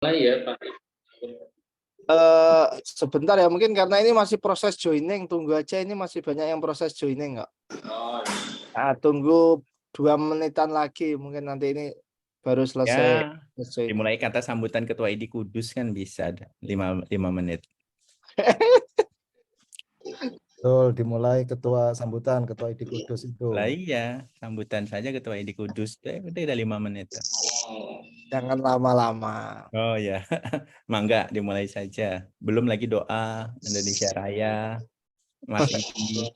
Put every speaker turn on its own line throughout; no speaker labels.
Mulai ya Pak.
Sebentar ya, mungkin karena ini masih proses joining, tunggu aja, ini masih banyak yang proses joining kok.
Oh,
Nah, tunggu 2 menitan lagi, mungkin nanti ini baru selesai.
Ya, dimulai kata sambutan Ketua ID Kudus kan bisa 5 menit.
Betul, dimulai sambutan Ketua ID Kudus itu.
Lah iya, sambutan saja Ketua ID Kudus. Udah 5 menit.
Jangan lama-lama.
Oh ya, mangga dimulai saja. Belum lagi doa Indonesia Raya, Mas Idi.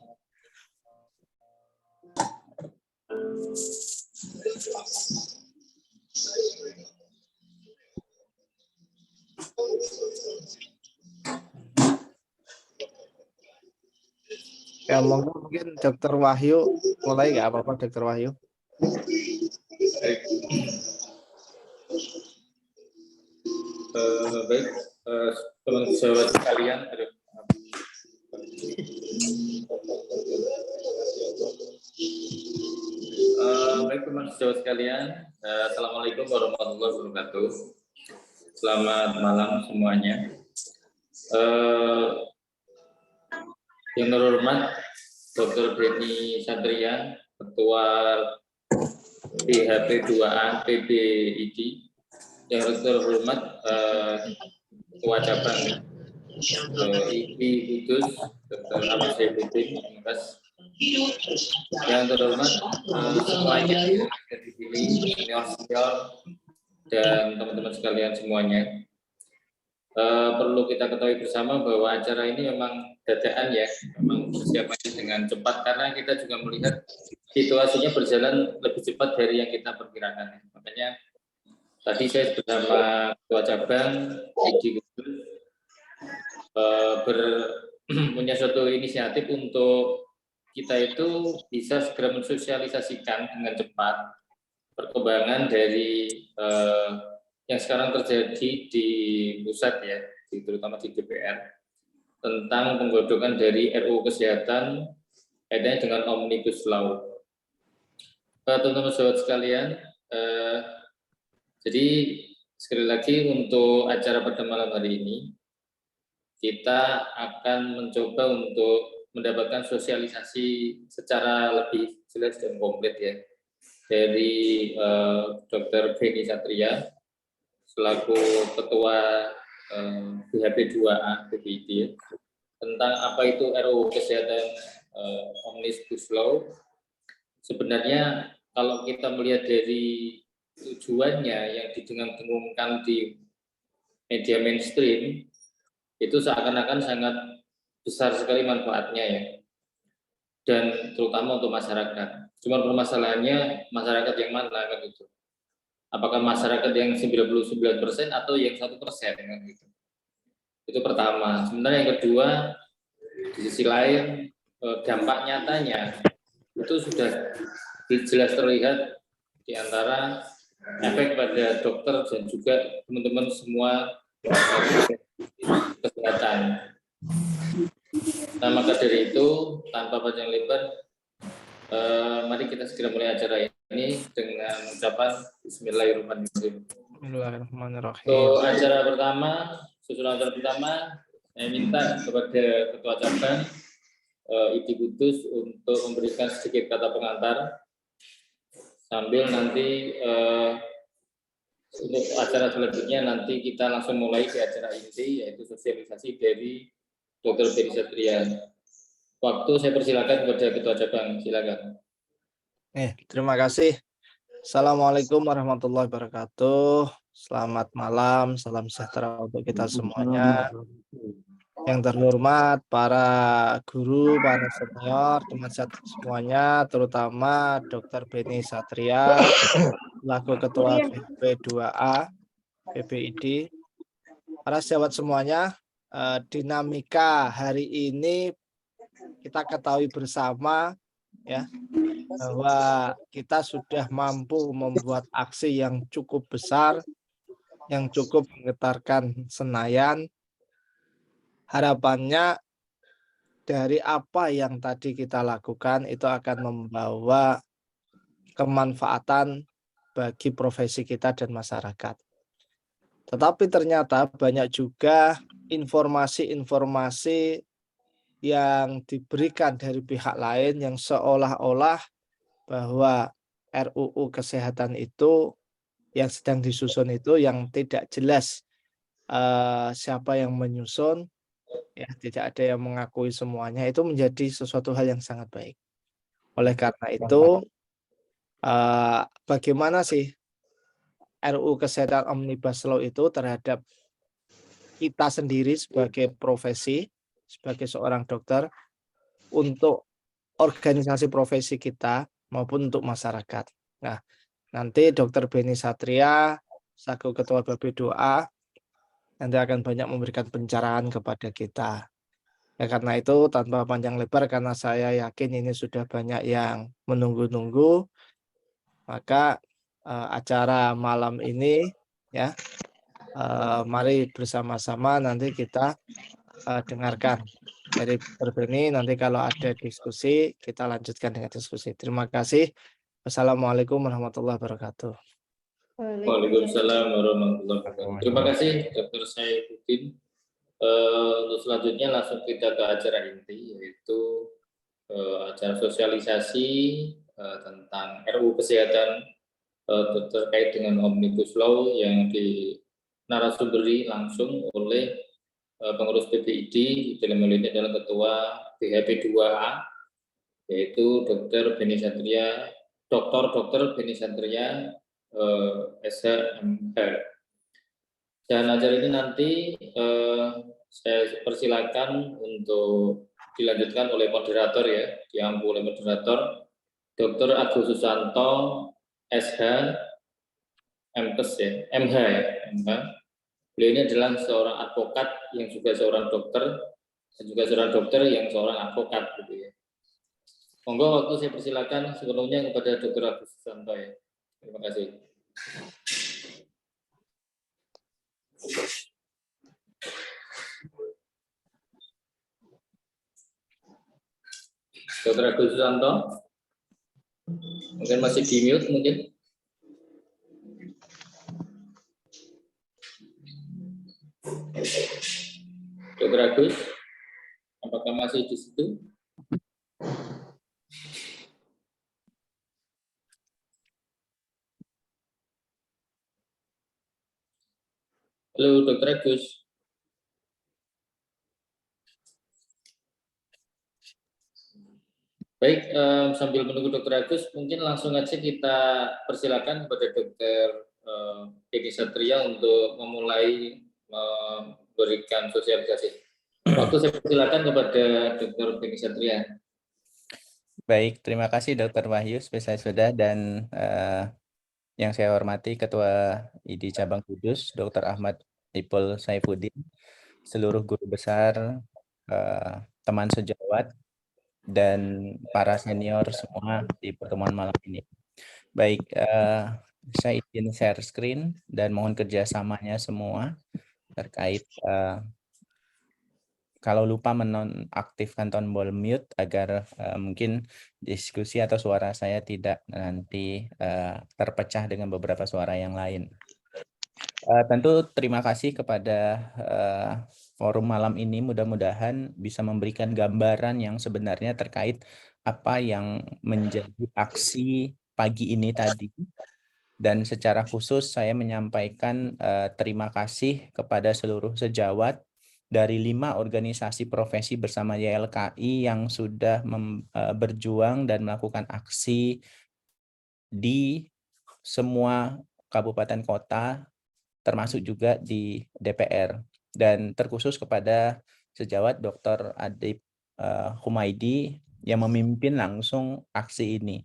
Ya mungkin Dokter Wahyu mulai, nggak apa-apa Dokter Wahyu.
Baik, teman sahabat sekalian, baik teman sahabat sekalian, assalamualaikum warahmatullahi wabarakatuh. Selamat malam semuanya. Yang terhormat Dr. Beni Satria, Ketua PHP2A PBID, yang terhormat Ketua Cabang IPI Kudus, Dr. Ahmad Saifuddin, yang terhormat semuanya yang dipilih, senior-senior dan teman-teman sekalian semuanya. Perlu kita ketahui bersama bahwa acara ini memang dadakan ya, memang persiapannya dengan cepat karena kita juga melihat situasinya berjalan lebih cepat dari yang kita perkirakan. Makanya tadi saya bersama Ketua Cabang ID Kudus punya suatu inisiatif untuk kita itu bisa segera mensosialisasikan dengan cepat perkembangan dari yang sekarang terjadi di pusat ya, terutama di DPR, tentang penggodokan dari RUU Kesehatan kaitannya dengan Omnibus Law. Teman-teman sahabat sekalian, jadi sekali lagi untuk acara pada malam hari ini, kita akan mencoba untuk mendapatkan sosialisasi secara lebih jelas dan komplit ya, dari Dr. Beni Satria, selaku Ketua PHP2A PBID, tentang apa itu RUU Kesehatan Omnibus Law. Sebenarnya kalau kita melihat dari tujuannya yang didengung-dengungkan di media mainstream, itu seakan-akan sangat besar sekali manfaatnya ya, dan terutama untuk masyarakat. Cuma permasalahannya masyarakat yang mana kan itu? Apakah masyarakat yang 99% atau yang 1% kan gitu. Itu pertama. Sementara yang kedua, di sisi lain dampak nyatanya itu sudah jelas terlihat di antara efek pada dokter dan juga teman-teman semua kesehatan. Nah, maka dari itu tanpa panjang lebar, mari kita segera mulai acara ini dengan ucapan Bismillahirrahmanirrahim.
Bismillahirrahmanirrahim.
Untuk acara pertama, susunan acara pertama, saya minta kepada Ketua Cabang ID Kudus untuk memberikan sedikit kata pengantar, sambil nanti untuk acara selanjutnya nanti kita langsung mulai ke acara inti, yaitu sosialisasi dari Dr. Beni Satria. Waktu saya persilakan kepada Ketua Cabang, silakan.
Terima kasih. Assalamualaikum warahmatullahi wabarakatuh. Selamat malam, salam sejahtera untuk kita semuanya. Yang terhormat para guru, para senior, teman semuanya, terutama Dr. Beni Satria, selaku Ketua PHP2A PBID. Para sahabat semuanya, dinamika hari ini kita ketahui bersama ya, bahwa kita sudah mampu membuat aksi yang cukup besar, yang cukup menggetarkan Senayan. Harapannya dari apa yang tadi kita lakukan itu akan membawa kemanfaatan bagi profesi kita dan masyarakat. Tetapi ternyata banyak juga informasi-informasi yang diberikan dari pihak lain yang seolah-olah bahwa RUU Kesehatan itu yang sedang disusun itu yang tidak jelas siapa yang menyusun, ya tidak ada yang mengakui semuanya, itu menjadi sesuatu hal yang sangat baik. Oleh karena itu, bagaimana sih RUU Kesehatan Omnibus Law itu terhadap kita sendiri sebagai profesi, sebagai seorang dokter, untuk organisasi profesi kita maupun untuk masyarakat. Nah, nanti Dr. Beni Satria, selaku Ketua Babe Doa, nanti akan banyak memberikan pencerahan kepada kita. Ya, karena itu tanpa panjang lebar, karena saya yakin ini sudah banyak yang menunggu-nunggu, maka acara malam ini ya, mari bersama-sama nanti kita dengarkan dari Dr. Beni. Nanti kalau ada diskusi, kita lanjutkan dengan diskusi. Terima kasih. Wassalamualaikum warahmatullahi wabarakatuh.
Waalaikumsalam warahmatullahi wabarakatuh. Terima kasih Dr. Saifuddin. Untuk selanjutnya langsung kita ke acara inti, yaitu acara sosialisasi tentang RUU Kesehatan terkait dengan Omnibus Law yang dinarasumberkan langsung oleh pengurus PBID. Dalam hal ini adalah Ketua BHP 2A, yaitu Dr. Beni Satria, Dr. Beni Satria SHMH. Dan acara ini nanti saya persilakan untuk dilanjutkan oleh moderator ya, diampu oleh moderator Dr. Agus Susanto SH MPes ya, MH ya, MH. Beliau ini adalah seorang advokat yang juga seorang dokter dan juga seorang dokter yang seorang advokat gitu ya. Monggo waktu saya persilakan sepenuhnya kepada Dr. Agus Susanto ya. Terima kasih. Dr. Agus Susanto, mungkin masih di mute mungkin. Dr. Agus, apakah masih di situ? Halo, Dr. Agus. Baik, sambil menunggu Dr. Agus, mungkin langsung aja kita persilakan kepada Dr. Beni Satria untuk memulai memberikan sosialisasi. Waktu saya persilakan kepada Dr. Beni Satria.
Baik, terima kasih Dr. Wahyu spesialis bedah dan yang saya hormati Ketua ID Cabang Kudus, Dr. Ahmad Ipul Saifuddin, seluruh guru besar, teman sejawat, dan para senior semua di pertemuan malam ini. Baik, saya izin share screen dan mohon kerjasamanya semua terkait kalau lupa menonaktifkan tombol mute agar mungkin diskusi atau suara saya tidak nanti terpecah dengan beberapa suara yang lain. Tentu terima kasih kepada forum malam ini, mudah-mudahan bisa memberikan gambaran yang sebenarnya terkait apa yang menjadi aksi pagi ini tadi. Dan secara khusus saya menyampaikan terima kasih kepada seluruh sejawat dari 5 organisasi profesi bersama YLKI yang sudah berjuang dan melakukan aksi di semua kabupaten kota, termasuk juga di DPR. Dan terkhusus kepada sejawat Dr. Adib Humaydi yang memimpin langsung aksi ini.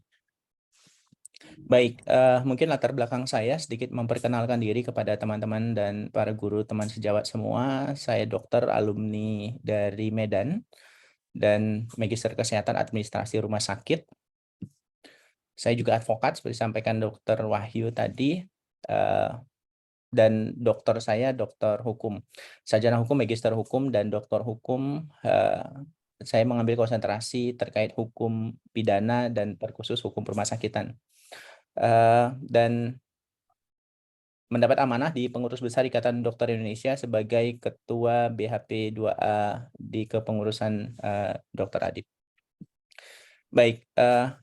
Baik, mungkin latar belakang saya sedikit memperkenalkan diri kepada teman-teman dan para guru teman sejawat semua. Saya dokter alumni dari Medan dan Magister Kesehatan Administrasi Rumah Sakit. Saya juga advokat seperti disampaikan Dr. Wahyu tadi, dan dokter saya dokter hukum, sarjana hukum, magister hukum, dan dokter hukum. Saya mengambil konsentrasi terkait hukum pidana dan terkhusus hukum rumah sakitan. dan mendapat amanah di Pengurus Besar Ikatan Dokter Indonesia sebagai Ketua BHP 2A di kepengurusan Dr. Adib. Baik,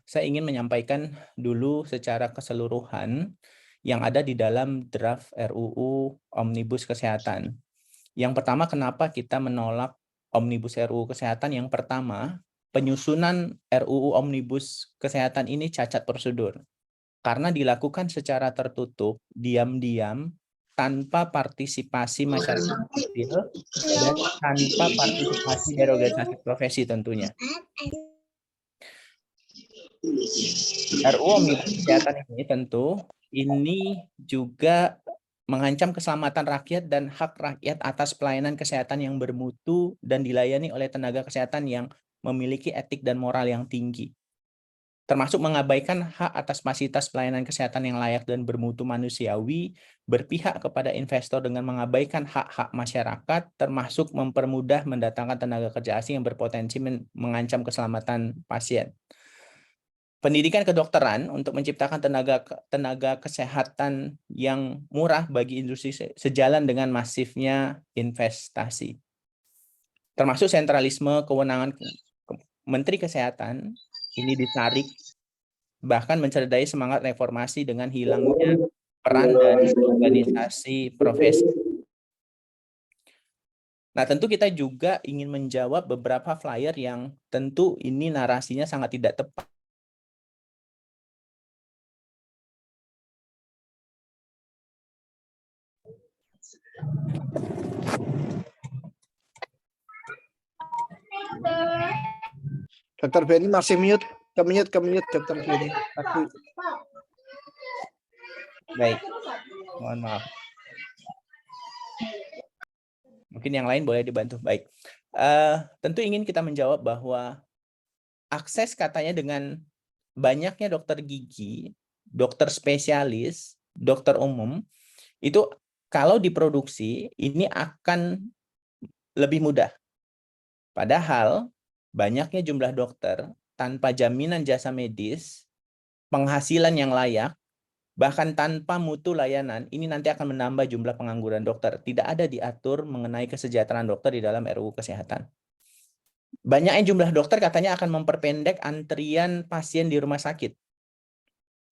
saya ingin menyampaikan dulu secara keseluruhan yang ada di dalam draft RUU Omnibus Kesehatan. Yang pertama, kenapa kita menolak Omnibus RUU Kesehatan? Yang pertama, penyusunan RUU Omnibus Kesehatan ini cacat prosedur. Karena dilakukan secara tertutup, diam-diam, tanpa partisipasi masyarakat sipil, dan tanpa partisipasi dari organisasi profesi tentunya. RUU Omnibus Kesehatan ini tentu ini juga mengancam keselamatan rakyat dan hak rakyat atas pelayanan kesehatan yang bermutu dan dilayani oleh tenaga kesehatan yang memiliki etik dan moral yang tinggi, termasuk mengabaikan hak atas fasilitas pelayanan kesehatan yang layak dan bermutu manusiawi, berpihak kepada investor dengan mengabaikan hak-hak masyarakat, termasuk mempermudah mendatangkan tenaga kerja asing yang berpotensi mengancam keselamatan pasien. Pendidikan kedokteran untuk menciptakan tenaga kesehatan yang murah bagi industri sejalan dengan masifnya investasi. Termasuk sentralisme kewenangan Menteri Kesehatan ini ditarik, bahkan mencederai semangat reformasi dengan hilangnya peran dari organisasi profesi. Nah, tentu kita juga ingin menjawab beberapa flyer yang tentu ini narasinya sangat tidak tepat.
Dokter Benny masih mute, ke mute Dokter Benny.
Baik, mohon maaf. Mungkin yang lain boleh dibantu. Baik, tentu ingin kita menjawab bahwa akses katanya dengan banyaknya dokter gigi, dokter spesialis, dokter umum, itu kalau diproduksi ini akan lebih mudah. Padahal banyaknya jumlah dokter tanpa jaminan jasa medis, penghasilan yang layak, bahkan tanpa mutu layanan, ini nanti akan menambah jumlah pengangguran dokter. Tidak ada diatur mengenai kesejahteraan dokter di dalam RUU Kesehatan. Banyaknya jumlah dokter katanya akan memperpendek antrian pasien di rumah sakit.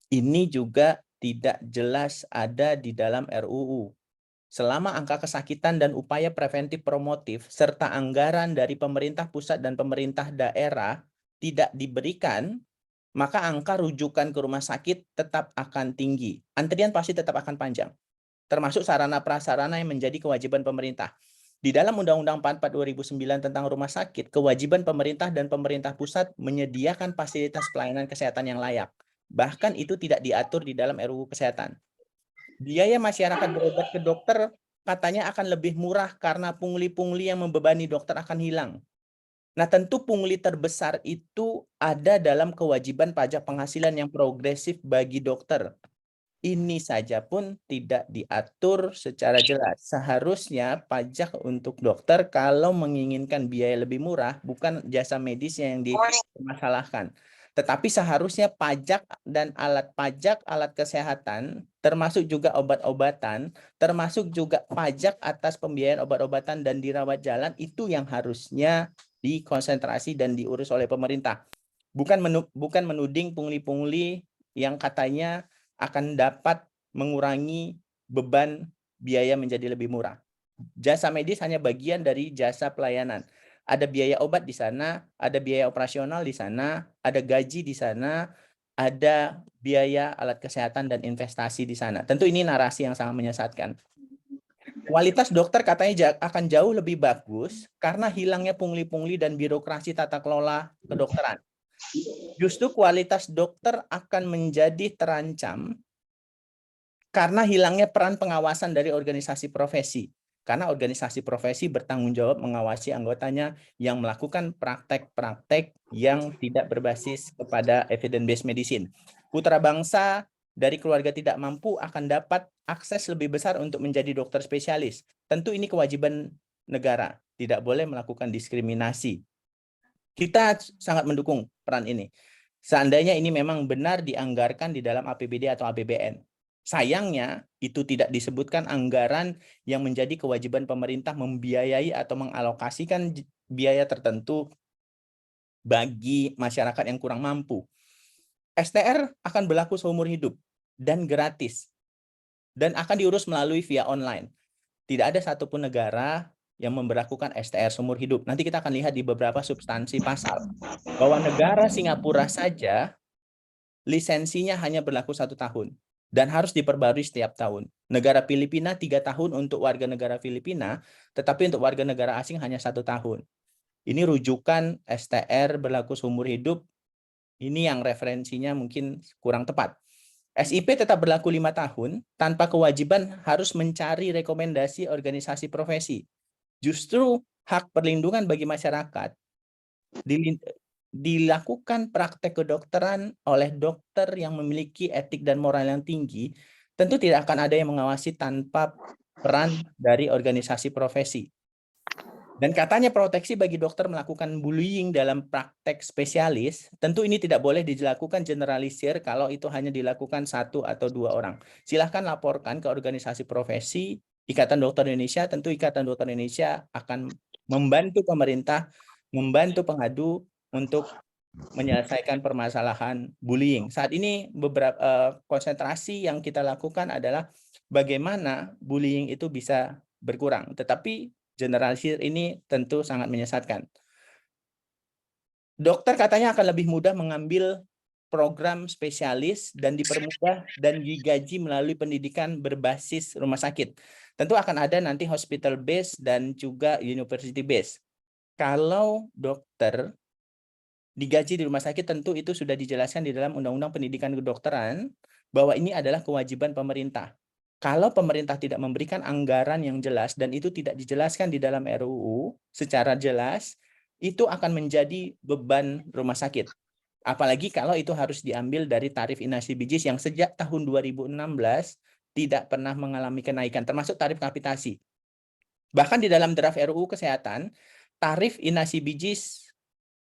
Ini juga tidak jelas ada di dalam RUU. Selama angka kesakitan dan upaya preventif promotif serta anggaran dari pemerintah pusat dan pemerintah daerah tidak diberikan, maka angka rujukan ke rumah sakit tetap akan tinggi. Antrian pasti tetap akan panjang. Termasuk sarana prasarana yang menjadi kewajiban pemerintah. Di dalam Undang-Undang 44 2009 tentang rumah sakit, kewajiban pemerintah dan pemerintah pusat menyediakan fasilitas pelayanan kesehatan yang layak. Bahkan itu tidak diatur di dalam RUU Kesehatan. Biaya masyarakat berobat ke dokter katanya akan lebih murah karena pungli-pungli yang membebani dokter akan hilang. Nah, tentu pungli terbesar itu ada dalam kewajiban pajak penghasilan yang progresif bagi dokter. Ini saja pun tidak diatur secara jelas. Seharusnya pajak untuk dokter kalau menginginkan biaya lebih murah, bukan jasa medis yang dipermasalahkan. Tetapi seharusnya pajak dan alat pajak, alat kesehatan, termasuk juga obat-obatan, termasuk juga pajak atas pembiayaan obat-obatan dan dirawat jalan, itu yang harusnya dikonsentrasi dan diurus oleh pemerintah. Bukan menuding pungli-pungli yang katanya akan dapat mengurangi beban biaya menjadi lebih murah. Jasa medis hanya bagian dari jasa pelayanan. Ada biaya obat di sana, ada biaya operasional di sana, ada gaji di sana, ada biaya alat kesehatan dan investasi di sana. Tentu ini narasi yang sangat menyesatkan. Kualitas dokter katanya akan jauh lebih bagus karena hilangnya pungli-pungli dan birokrasi tata kelola kedokteran. Justru kualitas dokter akan menjadi terancam karena hilangnya peran pengawasan dari organisasi profesi. Karena organisasi profesi bertanggung jawab mengawasi anggotanya yang melakukan praktek-praktek yang tidak berbasis kepada evidence-based medicine. Putra bangsa dari keluarga tidak mampu akan dapat akses lebih besar untuk menjadi dokter spesialis. Tentu ini kewajiban negara, tidak boleh melakukan diskriminasi. Kita sangat mendukung peran ini. seandainya ini memang benar dianggarkan di dalam APBD atau APBN. Sayangnya, itu tidak disebutkan anggaran yang menjadi kewajiban pemerintah membiayai atau mengalokasikan biaya tertentu bagi masyarakat yang kurang mampu. STR akan berlaku seumur hidup dan gratis, dan akan diurus melalui via online. Tidak ada satupun negara yang memberlakukan STR seumur hidup. Nanti kita akan lihat di beberapa substansi pasal, bahwa negara Singapura saja lisensinya hanya berlaku 1 tahun dan harus diperbarui setiap tahun. Negara Filipina 3 tahun untuk warga negara Filipina, tetapi untuk warga negara asing hanya 1 tahun. Ini rujukan STR berlaku seumur hidup. Ini yang referensinya mungkin kurang tepat. SIP tetap berlaku 5 tahun tanpa kewajiban harus mencari rekomendasi organisasi profesi. Justru hak perlindungan bagi masyarakat dilakukan praktek kedokteran oleh dokter yang memiliki etik dan moral yang tinggi, tentu tidak akan ada yang mengawasi tanpa peran dari organisasi profesi. Dan katanya proteksi bagi dokter melakukan bullying dalam praktek spesialis, tentu ini tidak boleh dilakukan generalisir kalau itu hanya dilakukan 1 atau 2 orang. Silahkan laporkan ke organisasi profesi, Ikatan Dokter Indonesia, tentu Ikatan Dokter Indonesia akan membantu pemerintah, membantu pengadu untuk menyelesaikan permasalahan bullying. Saat ini beberapa konsentrasi yang kita lakukan adalah bagaimana bullying itu bisa berkurang. Tetapi generalisir ini tentu sangat menyesatkan. Dokter katanya akan lebih mudah mengambil program spesialis dan dipermudah dan digaji melalui pendidikan berbasis rumah sakit. Tentu akan ada nanti hospital base dan juga university base. Kalau dokter digaji di rumah sakit, tentu itu sudah dijelaskan di dalam Undang-Undang Pendidikan Kedokteran bahwa ini adalah kewajiban pemerintah. Kalau pemerintah tidak memberikan anggaran yang jelas dan itu tidak dijelaskan di dalam RUU secara jelas, itu akan menjadi beban rumah sakit. Apalagi kalau itu harus diambil dari tarif inasi bijis yang sejak tahun 2016 tidak pernah mengalami kenaikan, termasuk tarif kapitasi. Bahkan di dalam draft RUU Kesehatan, tarif inasi bijis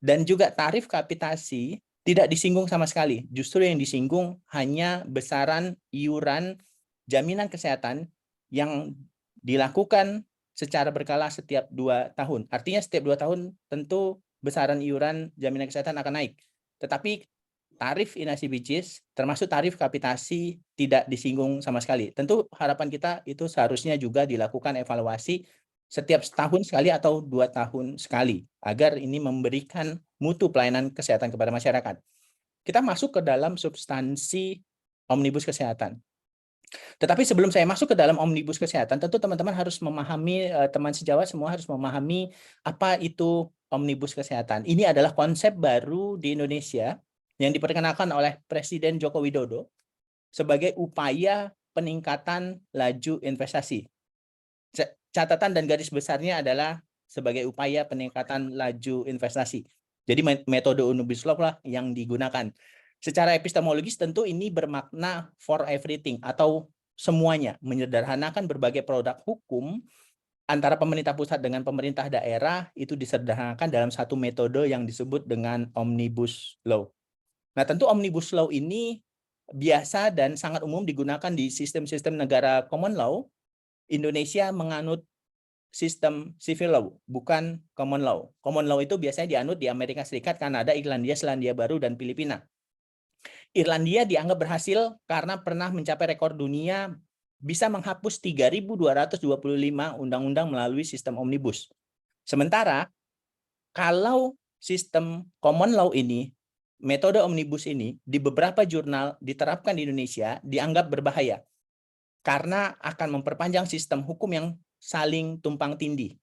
dan juga tarif kapitasi tidak disinggung sama sekali. Justru yang disinggung hanya besaran iuran jaminan kesehatan yang dilakukan secara berkala setiap 2 tahun. Artinya setiap 2 tahun tentu besaran iuran jaminan kesehatan akan naik. Tetapi tarif inasi bijis termasuk tarif kapitasi tidak disinggung sama sekali. Tentu harapan kita itu seharusnya juga dilakukan evaluasi setiap setahun sekali atau 2 tahun sekali agar ini memberikan mutu pelayanan kesehatan kepada masyarakat. Kita masuk ke dalam substansi Omnibus Kesehatan. Tetapi sebelum saya masuk ke dalam Omnibus Kesehatan, tentu teman-teman harus memahami, teman sejawat semua harus memahami apa itu Omnibus Kesehatan. Ini adalah konsep baru di Indonesia yang diperkenalkan oleh Presiden Joko Widodo sebagai upaya peningkatan laju investasi. Catatan dan garis besarnya adalah sebagai upaya peningkatan laju investasi. Jadi metode Omnibus Law lah yang digunakan. Secara epistemologis tentu ini bermakna for everything atau semuanya, menyederhanakan berbagai produk hukum antara pemerintah pusat dengan pemerintah daerah itu disederhanakan dalam satu metode yang disebut dengan Omnibus Law. Nah, tentu Omnibus Law ini biasa dan sangat umum digunakan di sistem-sistem negara common law. Indonesia menganut sistem civil law, bukan common law. Common law itu biasanya dianut di Amerika Serikat, Kanada, Irlandia, Selandia Baru, dan Filipina. Irlandia dianggap berhasil karena pernah mencapai rekor dunia bisa menghapus 3.225 undang-undang melalui sistem omnibus. Sementara kalau sistem common law ini, metode omnibus ini di beberapa jurnal diterapkan di Indonesia dianggap berbahaya karena akan memperpanjang sistem hukum yang saling tumpang tindih.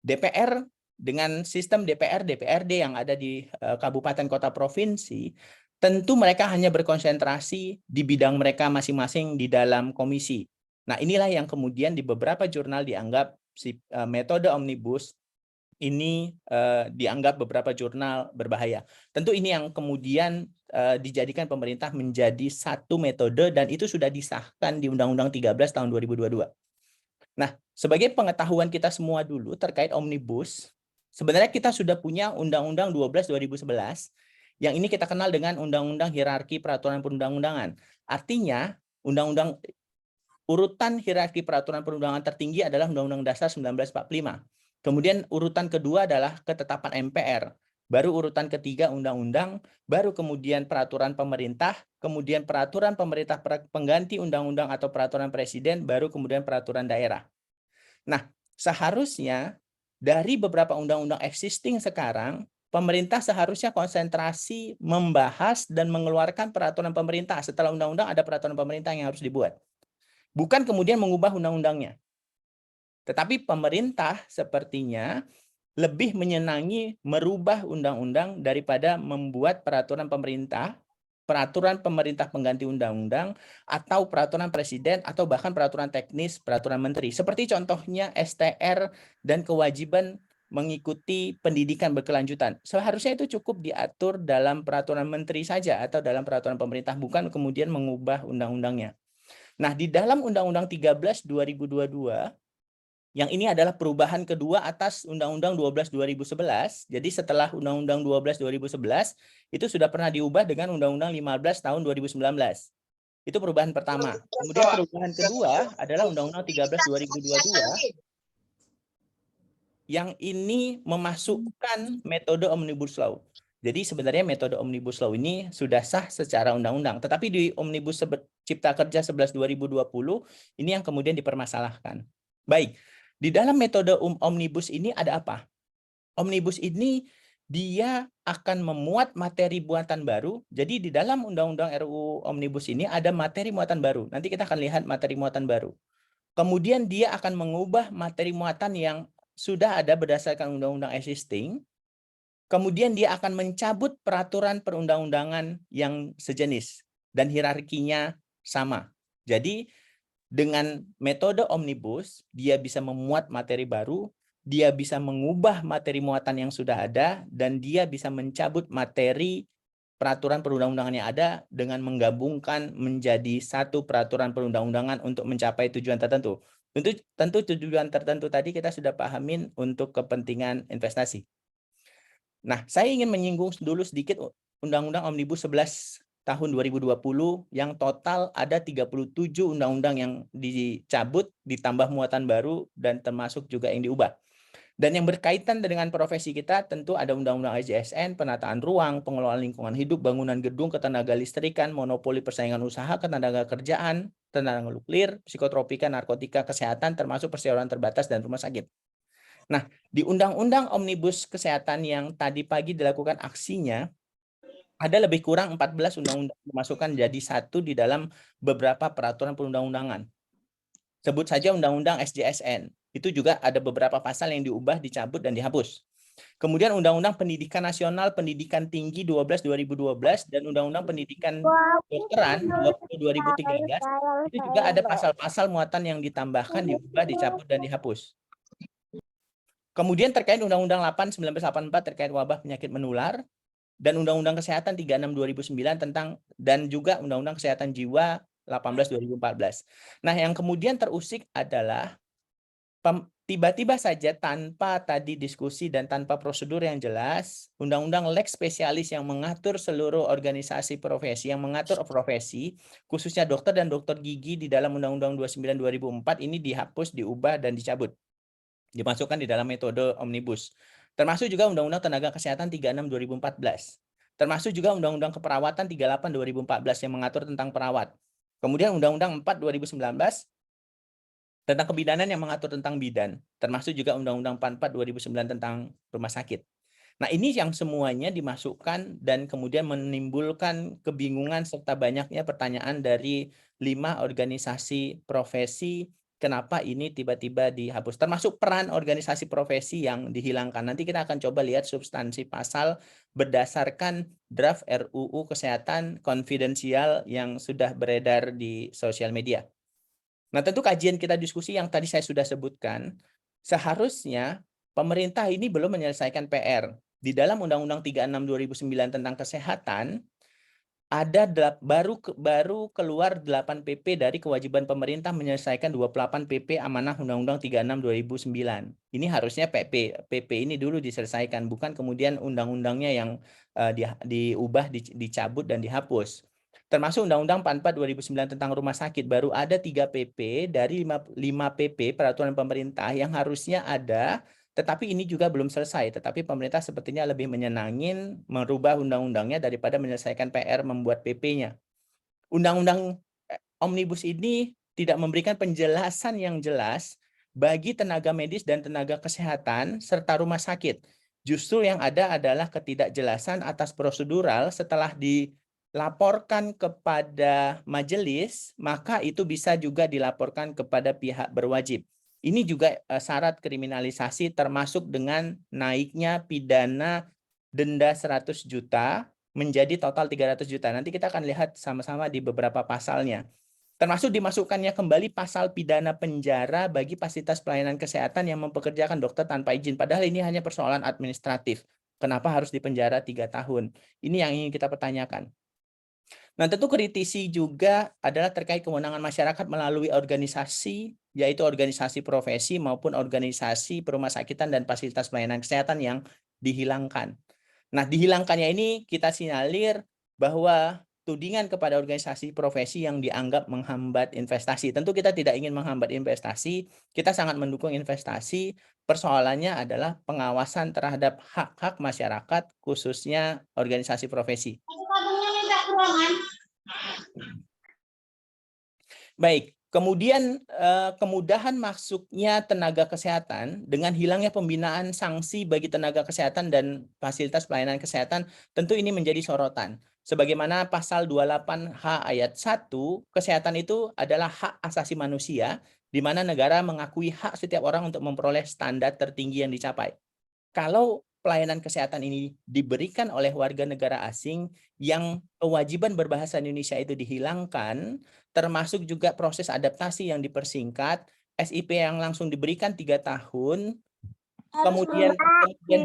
DPR dengan sistem DPR, DPRD yang ada di kabupaten kota provinsi, tentu mereka hanya berkonsentrasi di bidang mereka masing-masing di dalam komisi. Nah, inilah yang kemudian di beberapa jurnal dianggap metode omnibus ini dianggap beberapa jurnal berbahaya. Tentu ini yang kemudian dijadikan pemerintah menjadi satu metode dan itu sudah disahkan di Undang-Undang 13 tahun 2022. Nah, sebagai pengetahuan kita semua dulu terkait omnibus, sebenarnya kita sudah punya Undang-Undang 12 2011 Yang ini kita kenal dengan Undang-Undang Hierarki Peraturan Perundang-undangan. Artinya, urutan hierarki peraturan perundangan tertinggi adalah Undang-Undang Dasar 1945. Kemudian urutan kedua adalah ketetapan MPR. Baru urutan ketiga undang-undang, baru kemudian peraturan pemerintah, kemudian peraturan pemerintah pengganti undang-undang atau peraturan presiden, baru kemudian peraturan daerah. Nah, seharusnya dari beberapa undang-undang existing sekarang, pemerintah seharusnya konsentrasi membahas dan mengeluarkan peraturan pemerintah. Setelah undang-undang ada peraturan pemerintah yang harus dibuat. Bukan kemudian mengubah undang-undangnya. Tetapi pemerintah sepertinya lebih menyenangi merubah undang-undang daripada membuat peraturan pemerintah pengganti undang-undang, atau peraturan presiden, atau bahkan peraturan teknis, peraturan menteri. Seperti contohnya STR dan kewajiban mengikuti pendidikan berkelanjutan. Seharusnya itu cukup diatur dalam peraturan menteri saja atau dalam peraturan pemerintah, bukan kemudian mengubah undang-undangnya. Nah, di dalam Undang-Undang 13 2022, yang ini adalah perubahan kedua atas Undang-Undang 12 2011. Jadi setelah Undang-Undang 12 2011, itu sudah pernah diubah dengan Undang-Undang 15 tahun 2019. Itu perubahan pertama. Kemudian perubahan kedua adalah Undang-Undang 13 2022, yang ini memasukkan metode Omnibus Law. Jadi sebenarnya metode Omnibus Law ini sudah sah secara undang-undang. Tetapi di Omnibus Cipta Kerja 11 2020, ini yang kemudian dipermasalahkan. Baik. Di dalam metode Omnibus ini ada apa? Omnibus ini dia akan memuat materi muatan baru. Jadi di dalam Undang-Undang RUU Omnibus ini ada materi muatan baru. Nanti kita akan lihat materi muatan baru. Kemudian dia akan mengubah materi muatan yang sudah ada berdasarkan undang-undang existing. Kemudian dia akan mencabut peraturan perundang-undangan yang sejenis dan hierarkinya sama. Jadi dengan metode omnibus, dia bisa memuat materi baru, dia bisa mengubah materi muatan yang sudah ada, dan dia bisa mencabut materi peraturan perundang-undangan yang ada dengan menggabungkan menjadi satu peraturan perundang-undangan untuk mencapai tujuan tertentu. Tentu tujuan tertentu tadi kita sudah pahamin untuk kepentingan investasi. Nah, saya ingin menyinggung dulu sedikit Undang-Undang Omnibus 11 tahun 2020 yang total ada 37 undang-undang yang dicabut, ditambah muatan baru, dan termasuk juga yang diubah. Dan yang berkaitan dengan profesi kita tentu ada Undang-Undang AJSN, penataan ruang, pengelolaan lingkungan hidup, bangunan gedung, ketenaga listrikan, monopoli persaingan usaha, ketenaga kerjaan, tenaga nuklir, psikotropika, narkotika, kesehatan, termasuk perseroan terbatas dan rumah sakit. Nah, di Undang-Undang Omnibus Kesehatan yang tadi pagi dilakukan aksinya, ada lebih kurang 14 undang-undang dimasukkan jadi satu di dalam beberapa peraturan perundang-undangan. Sebut saja Undang-Undang SJSN. Itu juga ada beberapa pasal yang diubah, dicabut, dan dihapus. Kemudian Undang-Undang Pendidikan Nasional, Pendidikan Tinggi 12 2012, dan Undang-Undang Pendidikan Kedokteran 2013, itu juga ada pasal-pasal muatan yang ditambahkan, diubah, dicabut, dan dihapus. Kemudian terkait Undang-Undang 8 1984 terkait wabah penyakit menular, dan Undang-Undang Kesehatan 36 2009 tentang, dan juga Undang-Undang Kesehatan Jiwa 18 2014. Nah, yang kemudian terusik adalah tiba-tiba saja tanpa tadi diskusi dan tanpa prosedur yang jelas, Undang-Undang Lex Spesialis yang mengatur seluruh organisasi profesi, yang mengatur profesi, khususnya dokter dan dokter gigi di dalam Undang-Undang 29 2004 ini dihapus, diubah, dan dicabut. Dimasukkan di dalam metode Omnibus. Termasuk juga Undang-Undang Tenaga Kesehatan 36 2014. Termasuk juga Undang-Undang Keperawatan 38 2014 yang mengatur tentang perawat. Kemudian Undang-Undang 4 2019 tentang kebidanan yang mengatur tentang bidan. Termasuk juga Undang-Undang 44 2009 tentang rumah sakit. Nah, ini yang semuanya dimasukkan dan kemudian menimbulkan kebingungan serta banyaknya pertanyaan dari 5 organisasi profesi. Kenapa ini tiba-tiba dihapus? Termasuk peran organisasi profesi yang dihilangkan. Nanti kita akan coba lihat substansi pasal berdasarkan draft RUU Kesehatan konfidensial yang sudah beredar di sosial media. Nah, tentu kajian kita diskusi yang tadi saya sudah sebutkan, seharusnya pemerintah ini belum menyelesaikan PR. Di dalam Undang-Undang 36 2009 tentang kesehatan, baru keluar 8 PP dari kewajiban pemerintah menyelesaikan 28 PP amanah Undang-Undang 36 2009. Ini harusnya PP ini dulu diselesaikan, bukan kemudian undang-undangnya yang diubah, dicabut dan dihapus. Termasuk Undang-Undang 44 2009 tentang rumah sakit, baru ada 3 PP dari 5 PP peraturan pemerintah yang harusnya ada, tetapi ini juga belum selesai. Tetapi pemerintah sepertinya lebih menyenangin merubah undang-undangnya daripada menyelesaikan PR membuat PP-nya. Undang-undang Omnibus ini tidak memberikan penjelasan yang jelas bagi tenaga medis dan tenaga kesehatan serta rumah sakit. Justru yang ada adalah ketidakjelasan atas prosedural. Setelah dilaporkan kepada majelis, maka itu bisa juga dilaporkan kepada pihak berwajib. Ini juga syarat kriminalisasi, termasuk dengan naiknya pidana denda 100 juta menjadi total 300 juta. Nanti kita akan lihat sama-sama di beberapa pasalnya. Termasuk dimasukkannya kembali pasal pidana penjara bagi fasilitas pelayanan kesehatan yang mempekerjakan dokter tanpa izin. Padahal ini hanya persoalan administratif. Kenapa harus dipenjara 3 tahun? Ini yang ingin kita pertanyakan. Nah, tentu kritisi juga adalah terkait kewenangan masyarakat melalui organisasi, yaitu organisasi profesi maupun organisasi perumahsakitan dan fasilitas pelayanan kesehatan yang dihilangkan. Nah, dihilangkannya ini kita sinyalir bahwa tudingan kepada organisasi profesi yang dianggap menghambat investasi. Tentu kita tidak ingin menghambat investasi, kita sangat mendukung investasi. Persoalannya adalah pengawasan terhadap hak-hak masyarakat, khususnya organisasi profesi. Baik, kemudian kemudahan masuknya tenaga kesehatan dengan hilangnya pembinaan sanksi bagi tenaga kesehatan dan fasilitas pelayanan kesehatan, tentu ini menjadi sorotan. Sebagaimana pasal 28H ayat 1, kesehatan itu adalah hak asasi manusia, di mana negara mengakui hak setiap orang untuk memperoleh standar tertinggi yang dicapai. Kalau pelayanan kesehatan ini diberikan oleh warga negara asing yang kewajiban berbahasa Indonesia itu dihilangkan, termasuk juga proses adaptasi yang dipersingkat, SIP yang langsung diberikan 3 tahun, kemudian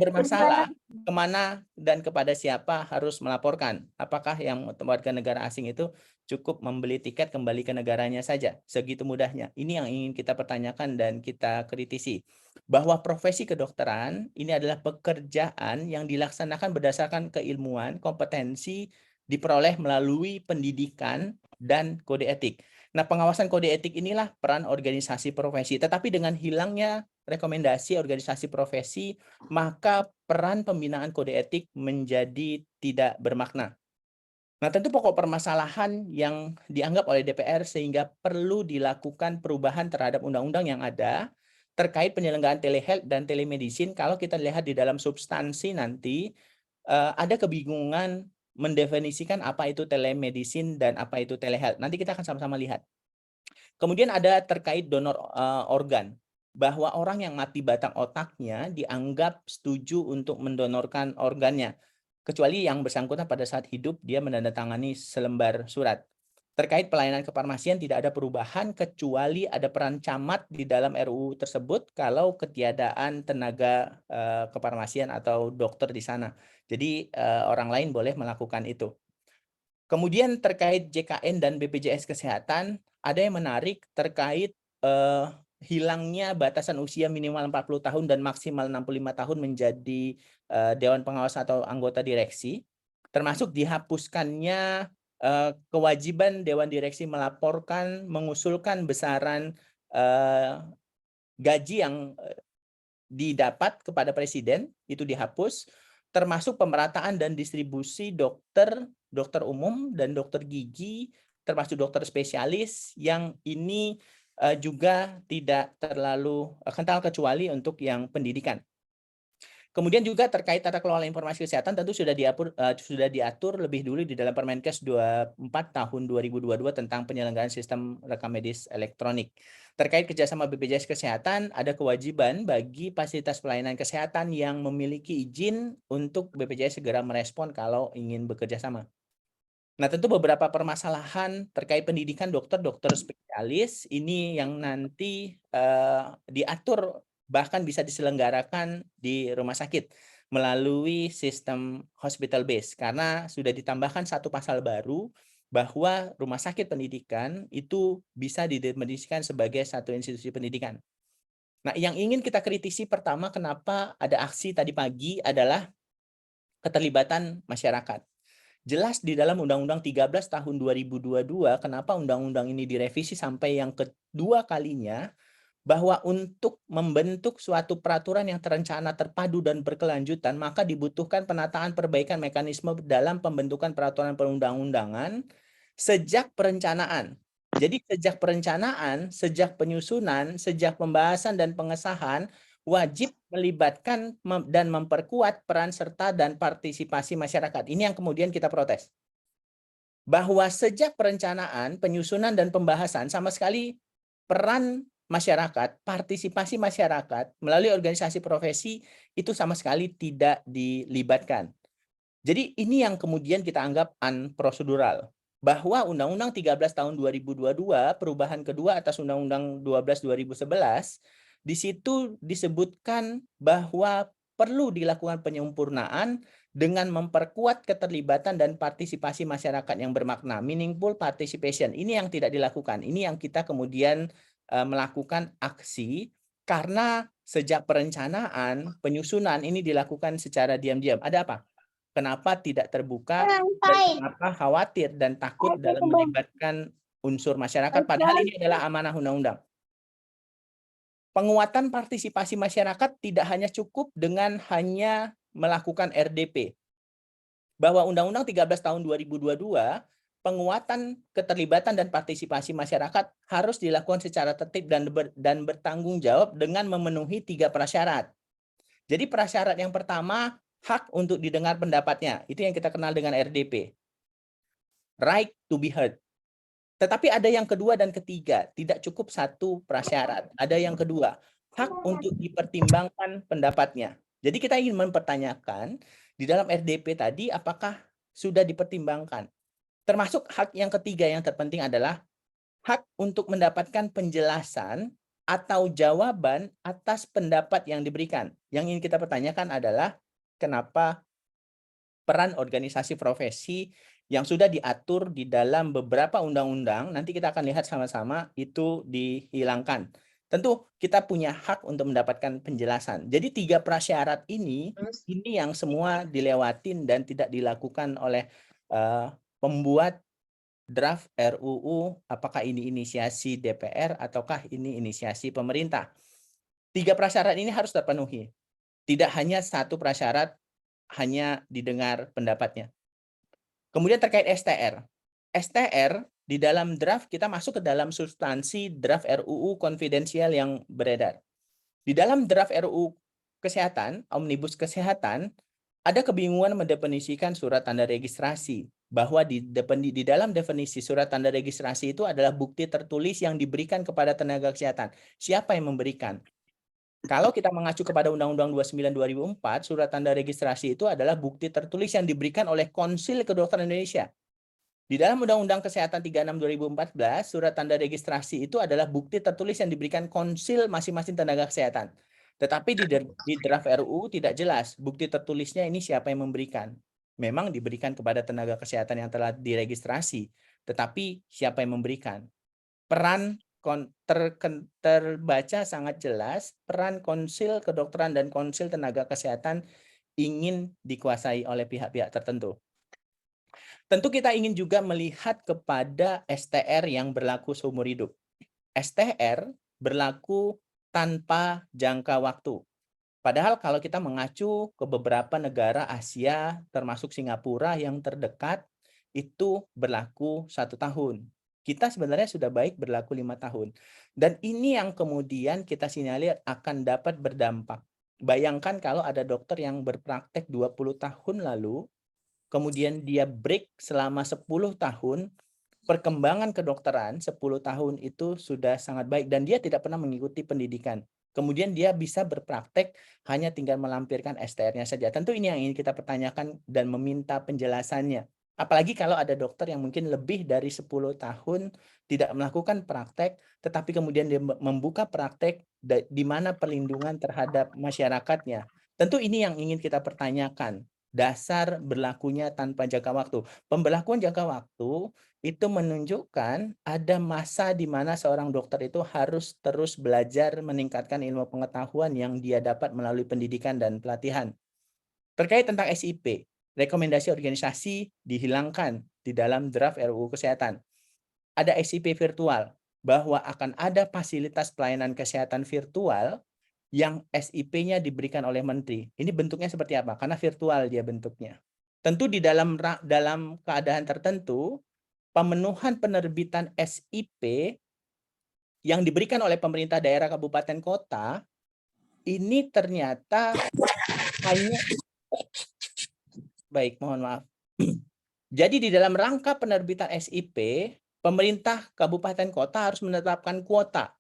bermasalah, kemana dan kepada siapa harus melaporkan? Apakah yang warga negara asing itu cukup membeli tiket kembali ke negaranya saja? Segitu mudahnya. Ini yang ingin kita pertanyakan dan kita kritisi. Bahwa profesi kedokteran ini adalah pekerjaan yang dilaksanakan berdasarkan keilmuan, kompetensi, diperoleh melalui pendidikan dan kode etik. Nah, pengawasan kode etik inilah peran organisasi profesi. Tetapi dengan hilangnya rekomendasi organisasi profesi, maka peran pembinaan kode etik menjadi tidak bermakna. Nah, tentu pokok permasalahan yang dianggap oleh DPR sehingga perlu dilakukan perubahan terhadap undang-undang yang ada terkait penyelenggaraan telehealth dan telemedicine. Kalau kita lihat di dalam substansi nanti, ada kebingungan mendefinisikan apa itu telemedicine dan apa itu telehealth. Nanti kita akan sama-sama lihat. Kemudian ada terkait donor organ, bahwa orang yang mati batang otaknya dianggap setuju untuk mendonorkan organnya, kecuali yang bersangkutan pada saat hidup dia menandatangani selembar surat. Terkait pelayanan kefarmasian tidak ada perubahan kecuali ada peran camat di dalam RUU tersebut kalau ketiadaan tenaga kefarmasian atau dokter di sana. Jadi orang lain boleh melakukan itu. Kemudian terkait JKN dan BPJS Kesehatan, ada yang menarik terkait hilangnya batasan usia minimal 40 tahun dan maksimal 65 tahun menjadi Dewan Pengawas atau anggota direksi, termasuk dihapuskannya kewajiban Dewan Direksi melaporkan, mengusulkan besaran gaji yang didapat kepada Presiden, itu dihapus, termasuk pemerataan dan distribusi dokter umum dan dokter gigi, termasuk dokter spesialis yang ini juga tidak terlalu kental kecuali untuk yang pendidikan. Kemudian juga terkait tata kelola informasi kesehatan tentu sudah diatur lebih dulu di dalam Permenkes 24 tahun 2022 tentang penyelenggaraan sistem rekam medis elektronik. Terkait kerjasama BPJS Kesehatan, ada kewajiban bagi fasilitas pelayanan kesehatan yang memiliki izin untuk BPJS segera merespon kalau ingin bekerja sama. Nah, tentu beberapa permasalahan terkait pendidikan dokter spesialis ini yang nanti diatur bahkan bisa diselenggarakan di rumah sakit. melalui sistem hospital base karena sudah ditambahkan satu pasal baru bahwa rumah sakit pendidikan itu bisa didefinisikan sebagai satu institusi pendidikan. Nah, yang ingin kita kritisi pertama kenapa ada aksi tadi pagi adalah keterlibatan masyarakat. Jelas di dalam Undang-Undang 13 tahun 2022, kenapa undang-undang ini direvisi sampai yang kedua kalinya, bahwa untuk membentuk suatu peraturan yang terencana, terpadu, dan berkelanjutan, maka dibutuhkan penataan perbaikan mekanisme dalam pembentukan peraturan perundang-undangan sejak perencanaan. Jadi sejak perencanaan, sejak penyusunan, sejak pembahasan dan pengesahan, wajib melibatkan dan memperkuat peran serta dan partisipasi masyarakat. Ini yang kemudian kita protes. Bahwa sejak perencanaan, penyusunan, dan pembahasan sama sekali peran masyarakat, partisipasi masyarakat melalui organisasi profesi itu sama sekali tidak dilibatkan. Jadi ini yang kemudian kita anggap unprocedural. Bahwa Undang-Undang 13 tahun 2022, perubahan kedua atas Undang-Undang 12 2011, di situ disebutkan bahwa perlu dilakukan penyempurnaan dengan memperkuat keterlibatan dan partisipasi masyarakat yang bermakna, meaningful participation. Ini yang tidak dilakukan. Ini yang kita kemudian melakukan aksi karena sejak perencanaan, penyusunan ini dilakukan secara diam-diam. Ada apa? Kenapa tidak terbuka dan kenapa khawatir dan takut dalam melibatkan unsur masyarakat, padahal ini adalah amanah undang-undang. Penguatan partisipasi masyarakat tidak hanya cukup dengan hanya melakukan RDP. Bahwa Undang-Undang 13 tahun 2022, penguatan keterlibatan dan partisipasi masyarakat harus dilakukan secara tertib dan bertanggung jawab dengan memenuhi 3 prasyarat. Jadi prasyarat yang pertama, hak untuk didengar pendapatnya. Itu yang kita kenal dengan RDP. Right to be heard. Tetapi ada yang kedua dan ketiga, tidak cukup satu prasyarat. Ada yang kedua, hak untuk dipertimbangkan pendapatnya. Jadi kita ingin mempertanyakan di dalam RDP tadi apakah sudah dipertimbangkan. Termasuk hak yang ketiga yang terpenting adalah hak untuk mendapatkan penjelasan atau jawaban atas pendapat yang diberikan. Yang ingin kita pertanyakan adalah kenapa peran organisasi profesi yang sudah diatur di dalam beberapa undang-undang, nanti kita akan lihat sama-sama itu dihilangkan. Tentu kita punya hak untuk mendapatkan penjelasan. Jadi 3 prasyarat ini yang semua dilewatin dan tidak dilakukan oleh pembuat draft RUU, apakah ini inisiasi DPR ataukah ini inisiasi pemerintah. 3 prasyarat ini harus terpenuhi. Tidak hanya satu prasyarat hanya didengar pendapatnya. Kemudian terkait STR. STR di dalam draft kita masuk ke dalam substansi draft RUU konfidensial yang beredar. Di dalam draft RUU Kesehatan, Omnibus Kesehatan, ada kebingungan mendefinisikan surat tanda registrasi. Bahwa di dalam definisi surat tanda registrasi itu adalah bukti tertulis yang diberikan kepada tenaga kesehatan. Siapa yang memberikan? Kalau kita mengacu kepada Undang-Undang 29 2004, surat tanda registrasi itu adalah bukti tertulis yang diberikan oleh Konsil Kedokteran Indonesia. Di dalam Undang-Undang Kesehatan 36 2014, surat tanda registrasi itu adalah bukti tertulis yang diberikan konsil masing-masing tenaga kesehatan. Tetapi di draft RUU tidak jelas bukti tertulisnya ini siapa yang memberikan. Memang diberikan kepada tenaga kesehatan yang telah diregistrasi, tetapi siapa yang memberikan? Peran terbaca sangat jelas peran Konsil Kedokteran dan Konsil Tenaga Kesehatan ingin dikuasai oleh pihak-pihak tertentu. Tentu kita ingin juga melihat kepada STR yang berlaku seumur hidup. STR berlaku tanpa jangka waktu. Padahal kalau kita mengacu ke beberapa negara Asia, termasuk Singapura yang terdekat, itu berlaku 1 tahun. Kita sebenarnya sudah baik berlaku 5 tahun. Dan ini yang kemudian kita sinyalir akan dapat berdampak. Bayangkan kalau ada dokter yang berpraktek 20 tahun lalu, kemudian dia break selama 10 tahun, perkembangan kedokteran 10 tahun itu sudah sangat baik dan dia tidak pernah mengikuti pendidikan. Kemudian dia bisa berpraktek hanya tinggal melampirkan STR-nya saja. Tentu ini yang ingin kita pertanyakan dan meminta penjelasannya. Apalagi kalau ada dokter yang mungkin lebih dari 10 tahun tidak melakukan praktek, tetapi kemudian dia membuka praktek di mana perlindungan terhadap masyarakatnya, Tentu ini yang ingin kita pertanyakan, dasar berlakunya tanpa jangka waktu. Pemberlakuan jangka waktu itu menunjukkan ada masa di mana seorang dokter itu harus terus belajar meningkatkan ilmu pengetahuan yang dia dapat melalui pendidikan dan pelatihan. Terkait tentang SIP, rekomendasi organisasi dihilangkan di dalam draft RUU Kesehatan. Ada SIP virtual, bahwa akan ada fasilitas pelayanan kesehatan virtual yang SIP-nya diberikan oleh menteri. Ini bentuknya seperti apa? Karena virtual dia bentuknya. Tentu di dalam keadaan tertentu, pemenuhan penerbitan SIP yang diberikan oleh pemerintah daerah, kabupaten, kota, ini ternyata hanya, baik, mohon maaf. Jadi di dalam rangka penerbitan SIP, pemerintah kabupaten kota harus menetapkan kuota.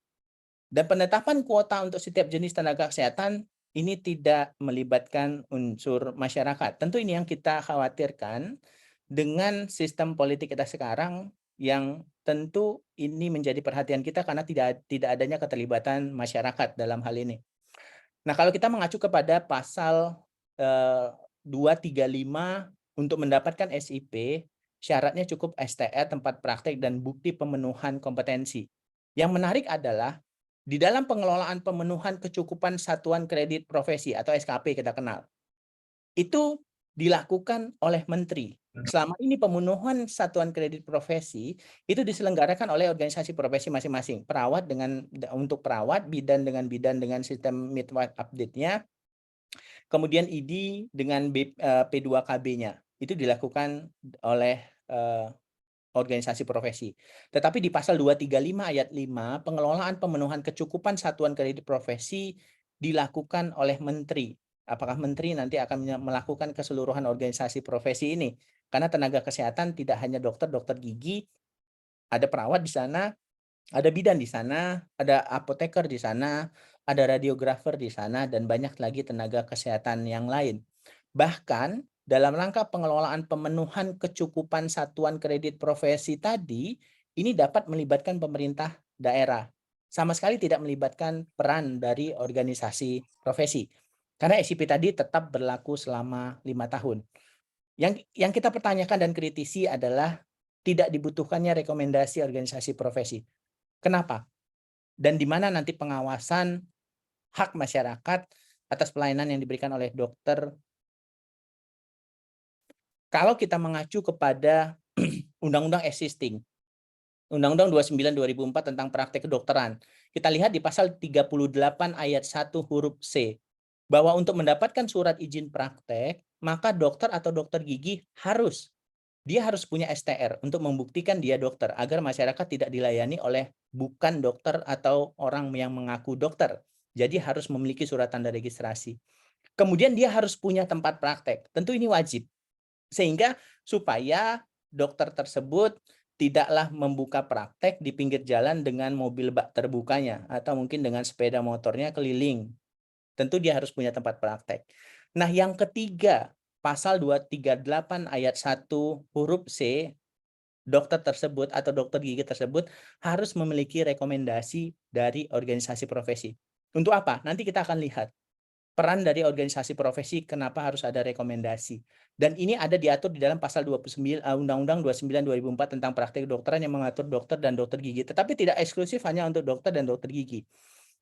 Dan penetapan kuota untuk setiap jenis tenaga kesehatan ini tidak melibatkan unsur masyarakat. Tentu ini yang kita khawatirkan dengan sistem politik kita sekarang, yang tentu ini menjadi perhatian kita karena tidak adanya keterlibatan masyarakat dalam hal ini. Nah, kalau kita mengacu kepada pasal 235 untuk mendapatkan SIP, syaratnya cukup STR, tempat praktek, dan bukti pemenuhan kompetensi. Yang menarik adalah di dalam pengelolaan pemenuhan kecukupan satuan kredit profesi atau SKP kita kenal, itu dilakukan oleh menteri. Selama ini pemenuhan satuan kredit profesi itu diselenggarakan oleh organisasi profesi masing-masing. Perawat untuk perawat, bidan dengan sistem midwife update-nya, kemudian ID dengan P2KB-nya. Itu dilakukan oleh organisasi profesi. Tetapi di pasal 235 ayat 5, pengelolaan pemenuhan kecukupan satuan kredit profesi dilakukan oleh menteri. Apakah menteri nanti akan melakukan keseluruhan organisasi profesi ini? Karena tenaga kesehatan tidak hanya dokter gigi, ada perawat di sana, ada bidan di sana, ada apoteker di sana, ada radiografer di sana, dan banyak lagi tenaga kesehatan yang lain. Bahkan dalam rangka pengelolaan pemenuhan kecukupan satuan kredit profesi tadi, ini dapat melibatkan pemerintah daerah. Sama sekali tidak melibatkan peran dari organisasi profesi. Karena SIP tadi tetap berlaku selama 5 tahun. Yang kita pertanyakan dan kritisi adalah tidak dibutuhkannya rekomendasi organisasi profesi. Kenapa? Dan di mana nanti pengawasan hak masyarakat atas pelayanan yang diberikan oleh dokter? Kalau kita mengacu kepada Undang-Undang Existing, Undang-Undang 29 2004 tentang praktek kedokteran, kita lihat di pasal 38 ayat 1 huruf C, bahwa untuk mendapatkan surat izin praktek, maka dokter atau dokter gigi harus punya STR untuk membuktikan dia dokter, agar masyarakat tidak dilayani oleh bukan dokter atau orang yang mengaku dokter. Jadi harus memiliki surat tanda registrasi. Kemudian dia harus punya tempat praktek. Tentu ini wajib. Sehingga supaya dokter tersebut tidaklah membuka praktek di pinggir jalan dengan mobil bak terbukanya atau mungkin dengan sepeda motornya keliling. Tentu dia harus punya tempat praktek. Nah, yang ketiga, pasal 238 ayat 1 huruf C, dokter tersebut atau dokter gigi tersebut harus memiliki rekomendasi dari organisasi profesi. Untuk apa? Nanti kita akan lihat peran dari organisasi profesi, kenapa harus ada rekomendasi. Dan ini ada diatur di dalam pasal 29 Undang-Undang 29 2004 tentang praktek kedokteran yang mengatur dokter dan dokter gigi, tetapi tidak eksklusif hanya untuk dokter dan dokter gigi.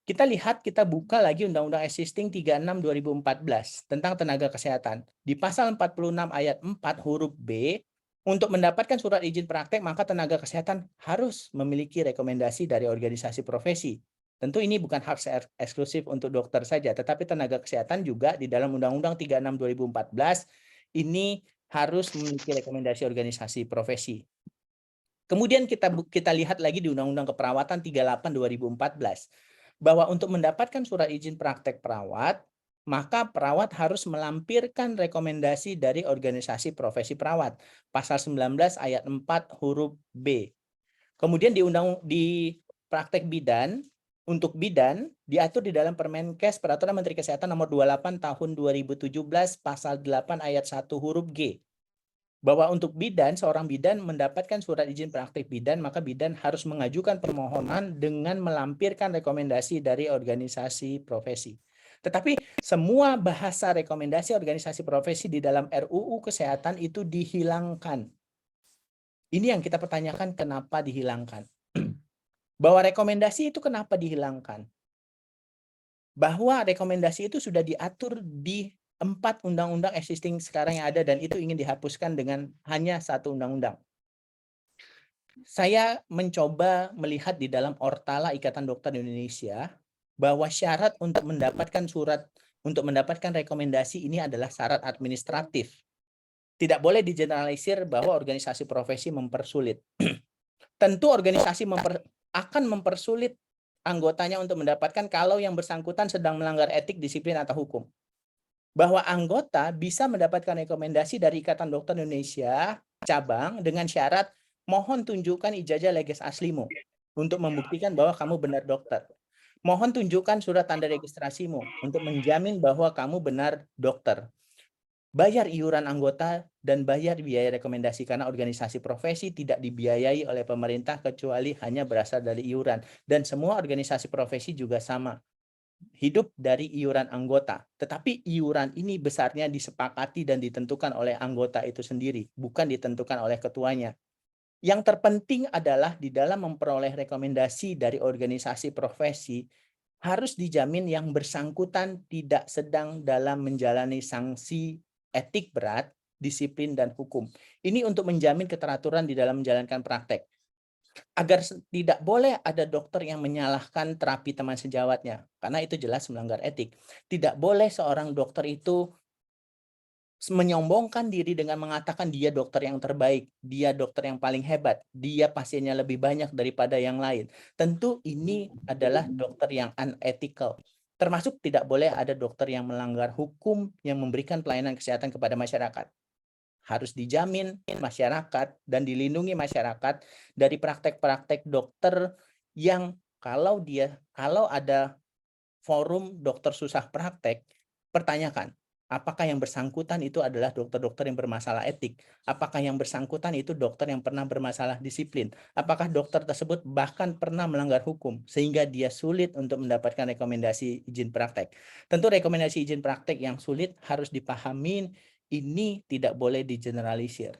Kita lihat, kita buka lagi Undang-Undang Existing 36 2014 tentang tenaga kesehatan. Di pasal 46 ayat 4 huruf B, untuk mendapatkan surat izin praktek, maka tenaga kesehatan harus memiliki rekomendasi dari organisasi profesi. Tentu ini bukan hak eksklusif untuk dokter saja, tetapi tenaga kesehatan juga di dalam Undang-Undang 36 2014 ini harus memiliki rekomendasi organisasi profesi. Kemudian kita lihat lagi di Undang-Undang Keperawatan 38 2014 bahwa untuk mendapatkan surat izin praktek perawat, maka perawat harus melampirkan rekomendasi dari organisasi profesi perawat. Pasal 19 ayat 4 huruf B. Kemudian di praktek bidan, untuk bidan diatur di dalam Permenkes Peraturan Menteri Kesehatan nomor 28 tahun 2017 pasal 8 ayat 1 huruf G. Bahwa untuk bidan, seorang bidan mendapatkan surat izin praktik bidan, maka bidan harus mengajukan permohonan dengan melampirkan rekomendasi dari organisasi profesi. Tetapi semua bahasa rekomendasi organisasi profesi di dalam RUU Kesehatan itu dihilangkan. Ini yang kita pertanyakan kenapa dihilangkan. Bahwa rekomendasi itu kenapa dihilangkan? Bahwa rekomendasi itu sudah diatur di 4 undang-undang existing sekarang yang ada dan itu ingin dihapuskan dengan hanya 1 undang-undang. Saya mencoba melihat di dalam Ortala Ikatan Dokter Indonesia bahwa syarat untuk mendapatkan rekomendasi ini adalah syarat administratif. Tidak boleh digeneralisir bahwa organisasi profesi mempersulit. Tentu organisasi akan mempersulit anggotanya untuk mendapatkan kalau yang bersangkutan sedang melanggar etik, disiplin, atau hukum. Bahwa anggota bisa mendapatkan rekomendasi dari Ikatan Dokter Indonesia cabang dengan syarat mohon tunjukkan ijazah legis aslimu untuk membuktikan bahwa kamu benar dokter. Mohon tunjukkan surat tanda registrasimu untuk menjamin bahwa kamu benar dokter. Bayar iuran anggota dan bayar biaya rekomendasi karena organisasi profesi tidak dibiayai oleh pemerintah kecuali hanya berasal dari iuran. Dan semua organisasi profesi juga sama. Hidup dari iuran anggota. Tetapi iuran ini besarnya disepakati dan ditentukan oleh anggota itu sendiri, bukan ditentukan oleh ketuanya. Yang terpenting adalah di dalam memperoleh rekomendasi dari organisasi profesi, harus dijamin yang bersangkutan tidak sedang dalam menjalani sanksi etik berat, disiplin, dan hukum. Ini untuk menjamin keteraturan di dalam menjalankan praktek. Agar tidak boleh ada dokter yang menyalahkan terapi teman sejawatnya, karena itu jelas melanggar etik. Tidak boleh seorang dokter itu menyombongkan diri dengan mengatakan dia dokter yang terbaik, dia dokter yang paling hebat, dia pasiennya lebih banyak daripada yang lain. Tentu ini adalah dokter yang unethical. Termasuk tidak boleh ada dokter yang melanggar hukum yang memberikan pelayanan kesehatan kepada masyarakat. Harus dijamin masyarakat dan dilindungi masyarakat dari praktek-praktek dokter yang kalau ada forum dokter susah praktek, pertanyakan, apakah yang bersangkutan itu adalah dokter-dokter yang bermasalah etik? Apakah yang bersangkutan itu dokter yang pernah bermasalah disiplin? Apakah dokter tersebut bahkan pernah melanggar hukum sehingga dia sulit untuk mendapatkan rekomendasi izin praktek? Tentu rekomendasi izin praktek yang sulit harus dipahami, ini tidak boleh digeneralisir.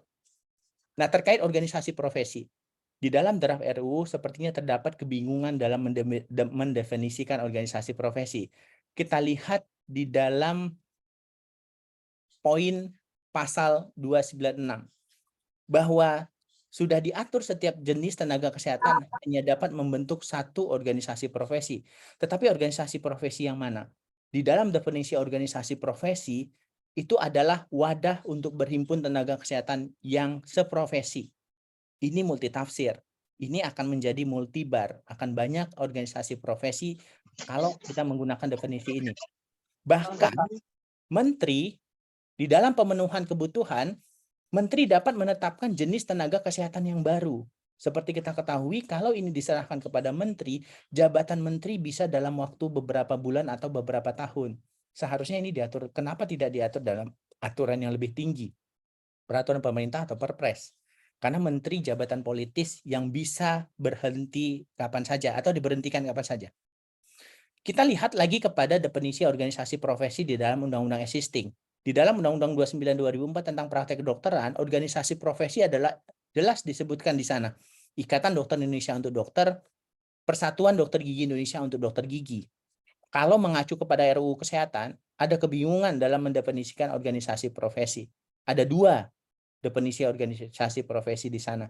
Nah, terkait organisasi profesi. Di dalam draft RUU sepertinya terdapat kebingungan dalam mendefinisikan organisasi profesi. Kita lihat di dalam poin pasal 296 bahwa sudah diatur setiap jenis tenaga kesehatan hanya dapat membentuk satu organisasi profesi. Tetapi organisasi profesi yang mana? Di dalam definisi organisasi profesi itu adalah wadah untuk berhimpun tenaga kesehatan yang seprofesi. Ini multitafsir. Ini akan menjadi multibar, akan banyak organisasi profesi kalau kita menggunakan definisi ini. Bahkan menteri di dalam pemenuhan kebutuhan, menteri dapat menetapkan jenis tenaga kesehatan yang baru. Seperti kita ketahui, kalau ini diserahkan kepada menteri, jabatan menteri bisa dalam waktu beberapa bulan atau beberapa tahun. Seharusnya ini diatur. Kenapa tidak diatur dalam aturan yang lebih tinggi? Peraturan pemerintah atau Perpres. Karena menteri jabatan politis yang bisa berhenti kapan saja atau diberhentikan kapan saja. Kita lihat lagi kepada definisi organisasi profesi di dalam Undang-Undang Existing. Di dalam Undang-Undang 29/2004 tentang praktek kedokteran, organisasi profesi adalah jelas disebutkan di sana. Ikatan Dokter Indonesia untuk Dokter, Persatuan Dokter Gigi Indonesia untuk Dokter Gigi. Kalau mengacu kepada RUU Kesehatan, ada kebingungan dalam mendefinisikan organisasi profesi. Ada 2 definisi organisasi profesi di sana.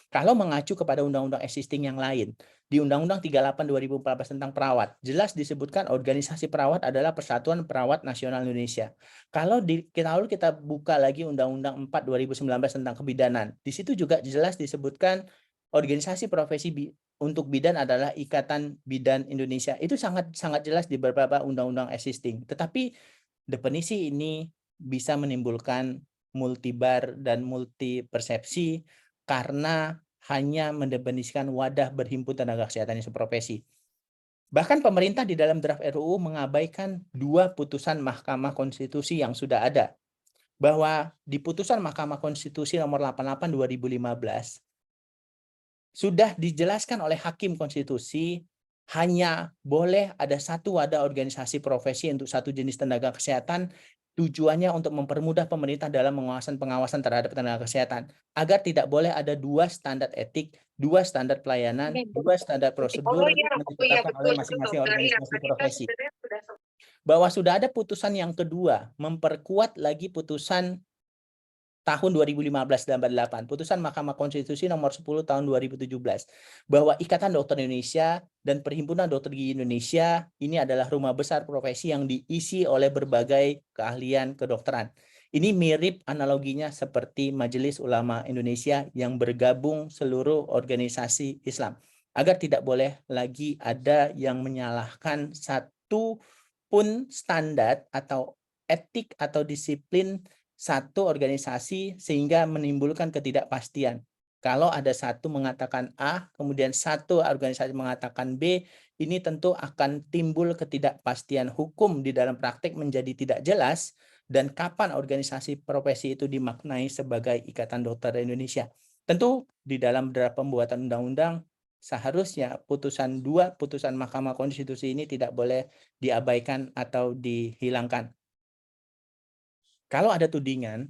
Kalau mengacu kepada undang-undang existing yang lain, di Undang-Undang 38/2014 tentang perawat, jelas disebutkan organisasi perawat adalah Persatuan Perawat Nasional Indonesia. Kalau kita buka lagi Undang-Undang 4/2019 tentang kebidanan, di situ juga jelas disebutkan organisasi profesi untuk bidan adalah Ikatan Bidan Indonesia. Itu sangat jelas di beberapa undang-undang existing. Tetapi definisi ini bisa menimbulkan multibar dan multi persepsi karena hanya mendefinisikan wadah berhimpun tenaga kesehatan yang seprofesi. Bahkan pemerintah di dalam draft RUU mengabaikan 2 putusan Mahkamah Konstitusi yang sudah ada. Bahwa di putusan Mahkamah Konstitusi nomor 88 2015 sudah dijelaskan oleh Hakim Konstitusi hanya boleh ada satu wadah organisasi profesi untuk satu jenis tenaga kesehatan, tujuannya untuk mempermudah pemerintah dalam pengawasan terhadap tenaga kesehatan, agar tidak boleh ada dua standar etik, dua standar pelayanan, dua standar prosedur yang ditetapkan oleh masing-masing organisasi profesi. Bahwa sudah ada putusan yang kedua, memperkuat lagi putusan tahun 2015-88, putusan Mahkamah Konstitusi nomor 10 tahun 2017, bahwa Ikatan Dokter Indonesia dan Perhimpunan Dokter Gigi Indonesia ini adalah rumah besar profesi yang diisi oleh berbagai keahlian kedokteran. Ini mirip analoginya seperti Majelis Ulama Indonesia yang bergabung seluruh organisasi Islam. Agar tidak boleh lagi ada yang menyalahkan satu pun standar atau etik atau disiplin satu organisasi sehingga menimbulkan ketidakpastian. Kalau ada satu mengatakan A, kemudian satu organisasi mengatakan B, ini tentu akan timbul ketidakpastian hukum di dalam praktik menjadi tidak jelas, dan kapan organisasi profesi itu dimaknai sebagai Ikatan Dokter Indonesia. Tentu di dalam draft pembuatan undang-undang seharusnya putusan Mahkamah Konstitusi ini tidak boleh diabaikan atau dihilangkan. Kalau ada tudingan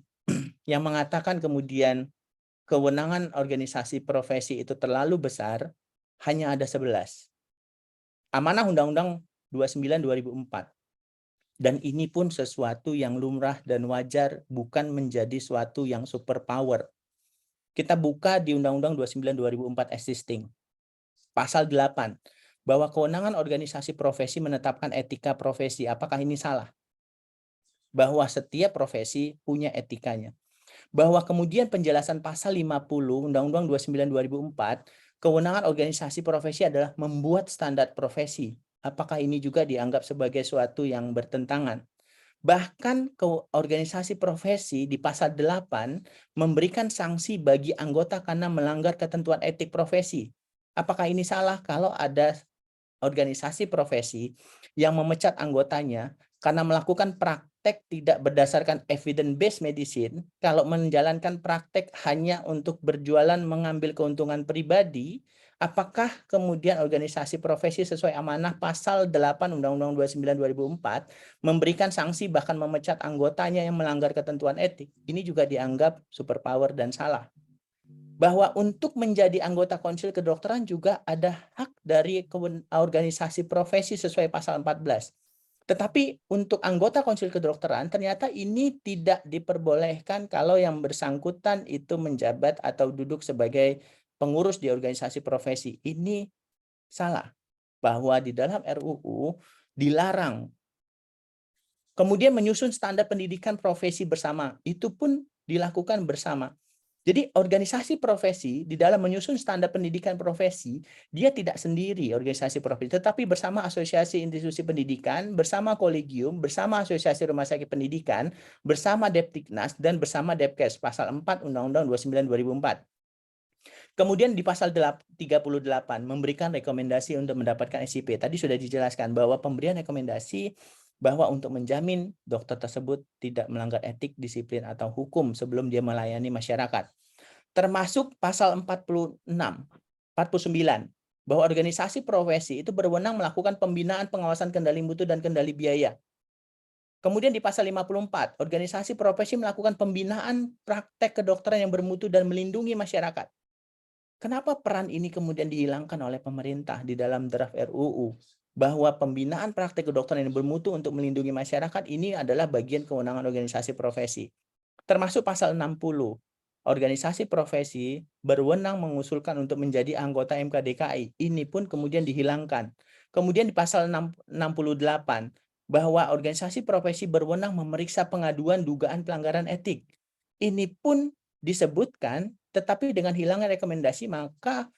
yang mengatakan kemudian kewenangan organisasi profesi itu terlalu besar, hanya ada 11. Amanah Undang-Undang 29/2004. Dan ini pun sesuatu yang lumrah dan wajar, bukan menjadi suatu yang superpower. Kita buka di Undang-Undang 29/2004 existing. Pasal 8, bahwa kewenangan organisasi profesi menetapkan etika profesi. Apakah ini salah? Bahwa setiap profesi punya etikanya. Bahwa kemudian penjelasan pasal 50 Undang-Undang 29/2004, kewenangan organisasi profesi adalah membuat standar profesi. Apakah ini juga dianggap sebagai suatu yang bertentangan? Bahkan organisasi profesi di pasal 8 memberikan sanksi bagi anggota karena melanggar ketentuan etik profesi. Apakah ini salah kalau ada organisasi profesi yang memecat anggotanya karena melakukan praktek tidak berdasarkan evidence-based medicine, kalau menjalankan praktek hanya untuk berjualan mengambil keuntungan pribadi, apakah kemudian organisasi profesi sesuai amanah pasal 8 Undang-Undang 29/2004 memberikan sanksi bahkan memecat anggotanya yang melanggar ketentuan etik? Ini juga dianggap superpower dan salah. Bahwa untuk menjadi anggota Konsil Kedokteran juga ada hak dari organisasi profesi sesuai pasal 14. Tetapi untuk anggota Konsil Kedokteran ternyata ini tidak diperbolehkan kalau yang bersangkutan itu menjabat atau duduk sebagai pengurus di organisasi profesi. Ini salah. Bahwa di dalam RUU dilarang. Kemudian menyusun standar pendidikan profesi bersama. Itu pun dilakukan bersama. Jadi organisasi profesi di dalam menyusun standar pendidikan profesi, dia tidak sendiri organisasi profesi, tetapi bersama asosiasi institusi pendidikan, bersama kolegium, bersama asosiasi rumah sakit pendidikan, bersama Deptiknas, dan bersama Depkes, pasal 4 Undang-Undang 29/2004. Kemudian di pasal 38 memberikan rekomendasi untuk mendapatkan SIP. Tadi sudah dijelaskan bahwa pemberian rekomendasi bahwa untuk menjamin dokter tersebut tidak melanggar etik, disiplin, atau hukum sebelum dia melayani masyarakat. Termasuk pasal 49, bahwa organisasi profesi itu berwenang melakukan pembinaan, pengawasan, kendali mutu, dan kendali biaya. Kemudian di pasal 54, organisasi profesi melakukan pembinaan praktek kedokteran yang bermutu dan melindungi masyarakat. Kenapa peran ini kemudian dihilangkan oleh pemerintah di dalam draft RUU? Bahwa pembinaan praktek kedokteran yang bermutu untuk melindungi masyarakat ini adalah bagian kewenangan organisasi profesi. Termasuk pasal 60, organisasi profesi berwenang mengusulkan untuk menjadi anggota MKDKI. Ini pun kemudian dihilangkan. Kemudian di pasal 68, bahwa organisasi profesi berwenang memeriksa pengaduan dugaan pelanggaran etik. Ini pun disebutkan, tetapi dengan hilangnya rekomendasi, maka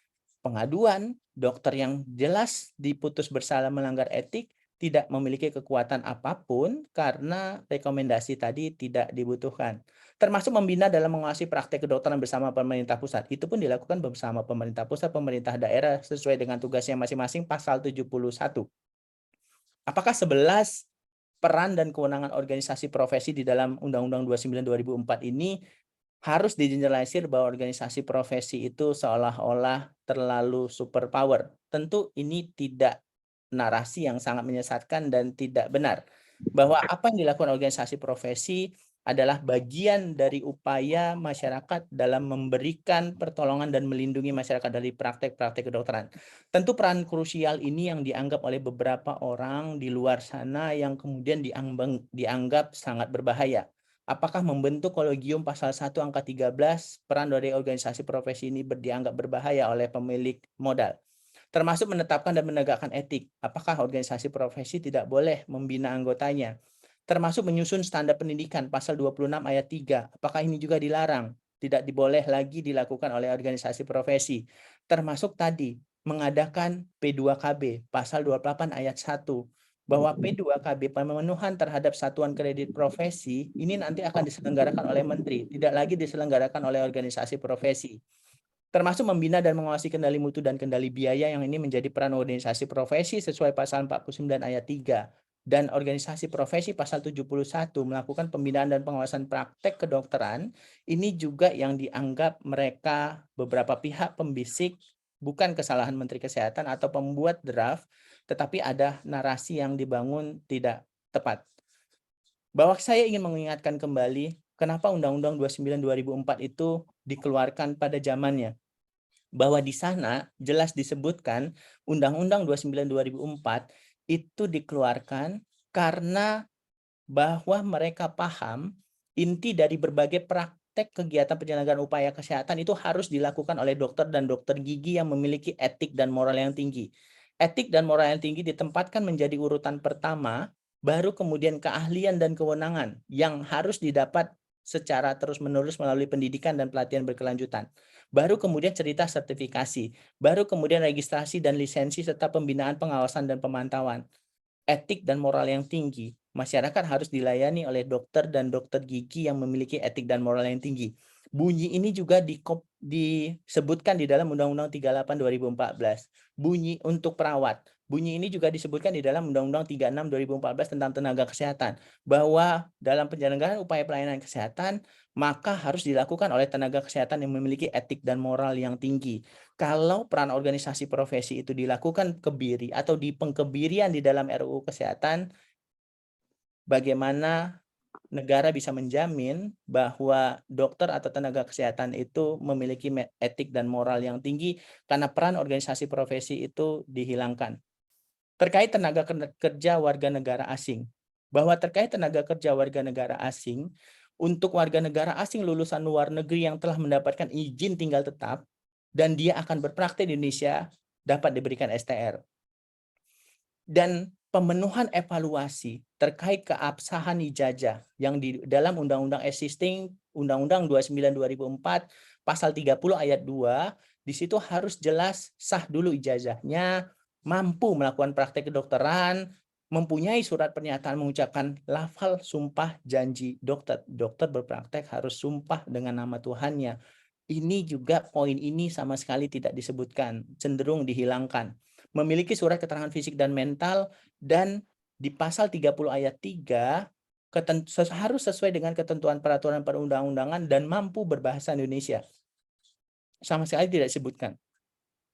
pengaduan dokter yang jelas diputus bersalah melanggar etik tidak memiliki kekuatan apapun karena rekomendasi tadi tidak dibutuhkan. Termasuk membina dalam menguasai praktek kedokteran bersama pemerintah pusat. Itu pun dilakukan bersama pemerintah pusat, pemerintah daerah sesuai dengan tugasnya masing-masing, pasal 71. Apakah 11 peran dan kewenangan organisasi profesi di dalam Undang-Undang 29/2004 ini harus dijelaskan bahwa organisasi profesi itu seolah-olah terlalu superpower? Tentu ini tidak narasi yang sangat menyesatkan dan tidak benar. Bahwa apa yang dilakukan organisasi profesi adalah bagian dari upaya masyarakat dalam memberikan pertolongan dan melindungi masyarakat dari praktek-praktek kedokteran. Tentu peran krusial ini yang dianggap oleh beberapa orang di luar sana yang kemudian dianggap sangat berbahaya. Apakah membentuk kolegium pasal 1 angka 13 peran dari organisasi profesi ini dianggap berbahaya oleh pemilik modal? Termasuk menetapkan dan menegakkan etik. Apakah organisasi profesi tidak boleh membina anggotanya? Termasuk menyusun standar pendidikan pasal 26 ayat 3. Apakah ini juga dilarang? Tidak boleh lagi dilakukan oleh organisasi profesi. Termasuk tadi mengadakan P2KB pasal 28 ayat 1 bahwa P2KB pemenuhan terhadap satuan kredit profesi ini nanti akan diselenggarakan oleh menteri, tidak lagi diselenggarakan oleh organisasi profesi. Termasuk membina dan mengawasi kendali mutu dan kendali biaya yang ini menjadi peran organisasi profesi sesuai pasal 49 ayat 3. Dan organisasi profesi pasal 71 melakukan pembinaan dan pengawasan praktek kedokteran, ini juga yang dianggap mereka beberapa pihak pembisik bukan kesalahan Menteri Kesehatan atau pembuat draft, tetapi ada narasi yang dibangun tidak tepat. Bahwa saya ingin mengingatkan kembali kenapa Undang-Undang 29 2004 itu dikeluarkan pada zamannya. Bahwa di sana jelas disebutkan Undang-Undang 29 2004 itu dikeluarkan karena bahwa mereka paham inti dari berbagai praktek kegiatan penyelenggaraan upaya kesehatan itu harus dilakukan oleh dokter dan dokter gigi yang memiliki etik dan moral yang tinggi. Etik dan moral yang tinggi ditempatkan menjadi urutan pertama, baru kemudian keahlian dan kewenangan yang harus didapat secara terus-menerus melalui pendidikan dan pelatihan berkelanjutan. Baru kemudian cerita sertifikasi, baru kemudian registrasi dan lisensi serta pembinaan, pengawasan dan pemantauan. Etik dan moral yang tinggi, masyarakat harus dilayani oleh dokter dan dokter gigi yang memiliki etik dan moral yang tinggi. Bunyi ini juga disebutkan di dalam Undang-Undang 38 2014. Bunyi untuk perawat. Bunyi ini juga disebutkan di dalam Undang-Undang 36 2014 tentang tenaga kesehatan. Bahwa dalam penyelenggaraan upaya pelayanan kesehatan, maka harus dilakukan oleh tenaga kesehatan yang memiliki etik dan moral yang tinggi. Kalau peran organisasi profesi itu dilakukan kebiri atau di pengkebirian di dalam RUU Kesehatan, bagaimana negara bisa menjamin bahwa dokter atau tenaga kesehatan itu memiliki etik dan moral yang tinggi karena peran organisasi profesi itu dihilangkan. Terkait tenaga kerja warga negara asing, bahwa terkait tenaga kerja warga negara asing, untuk warga negara asing lulusan luar negeri yang telah mendapatkan izin tinggal tetap, dan dia akan berpraktek di Indonesia, dapat diberikan STR. Dan pemenuhan evaluasi terkait keabsahan ijazah yang di dalam Undang-Undang Existing, Undang-Undang 29 2004, pasal 30 ayat 2, di situ harus jelas sah dulu ijazahnya, mampu melakukan praktek kedokteran, mempunyai surat pernyataan mengucapkan lafal sumpah janji dokter. Dokter berpraktek harus sumpah dengan nama Tuhannya. Ini juga poin ini sama sekali tidak disebutkan, cenderung dihilangkan. Memiliki surat keterangan fisik dan mental, dan di pasal 30 ayat 3 harus sesuai dengan ketentuan peraturan perundang-undangan dan mampu berbahasa Indonesia. Sama sekali tidak disebutkan.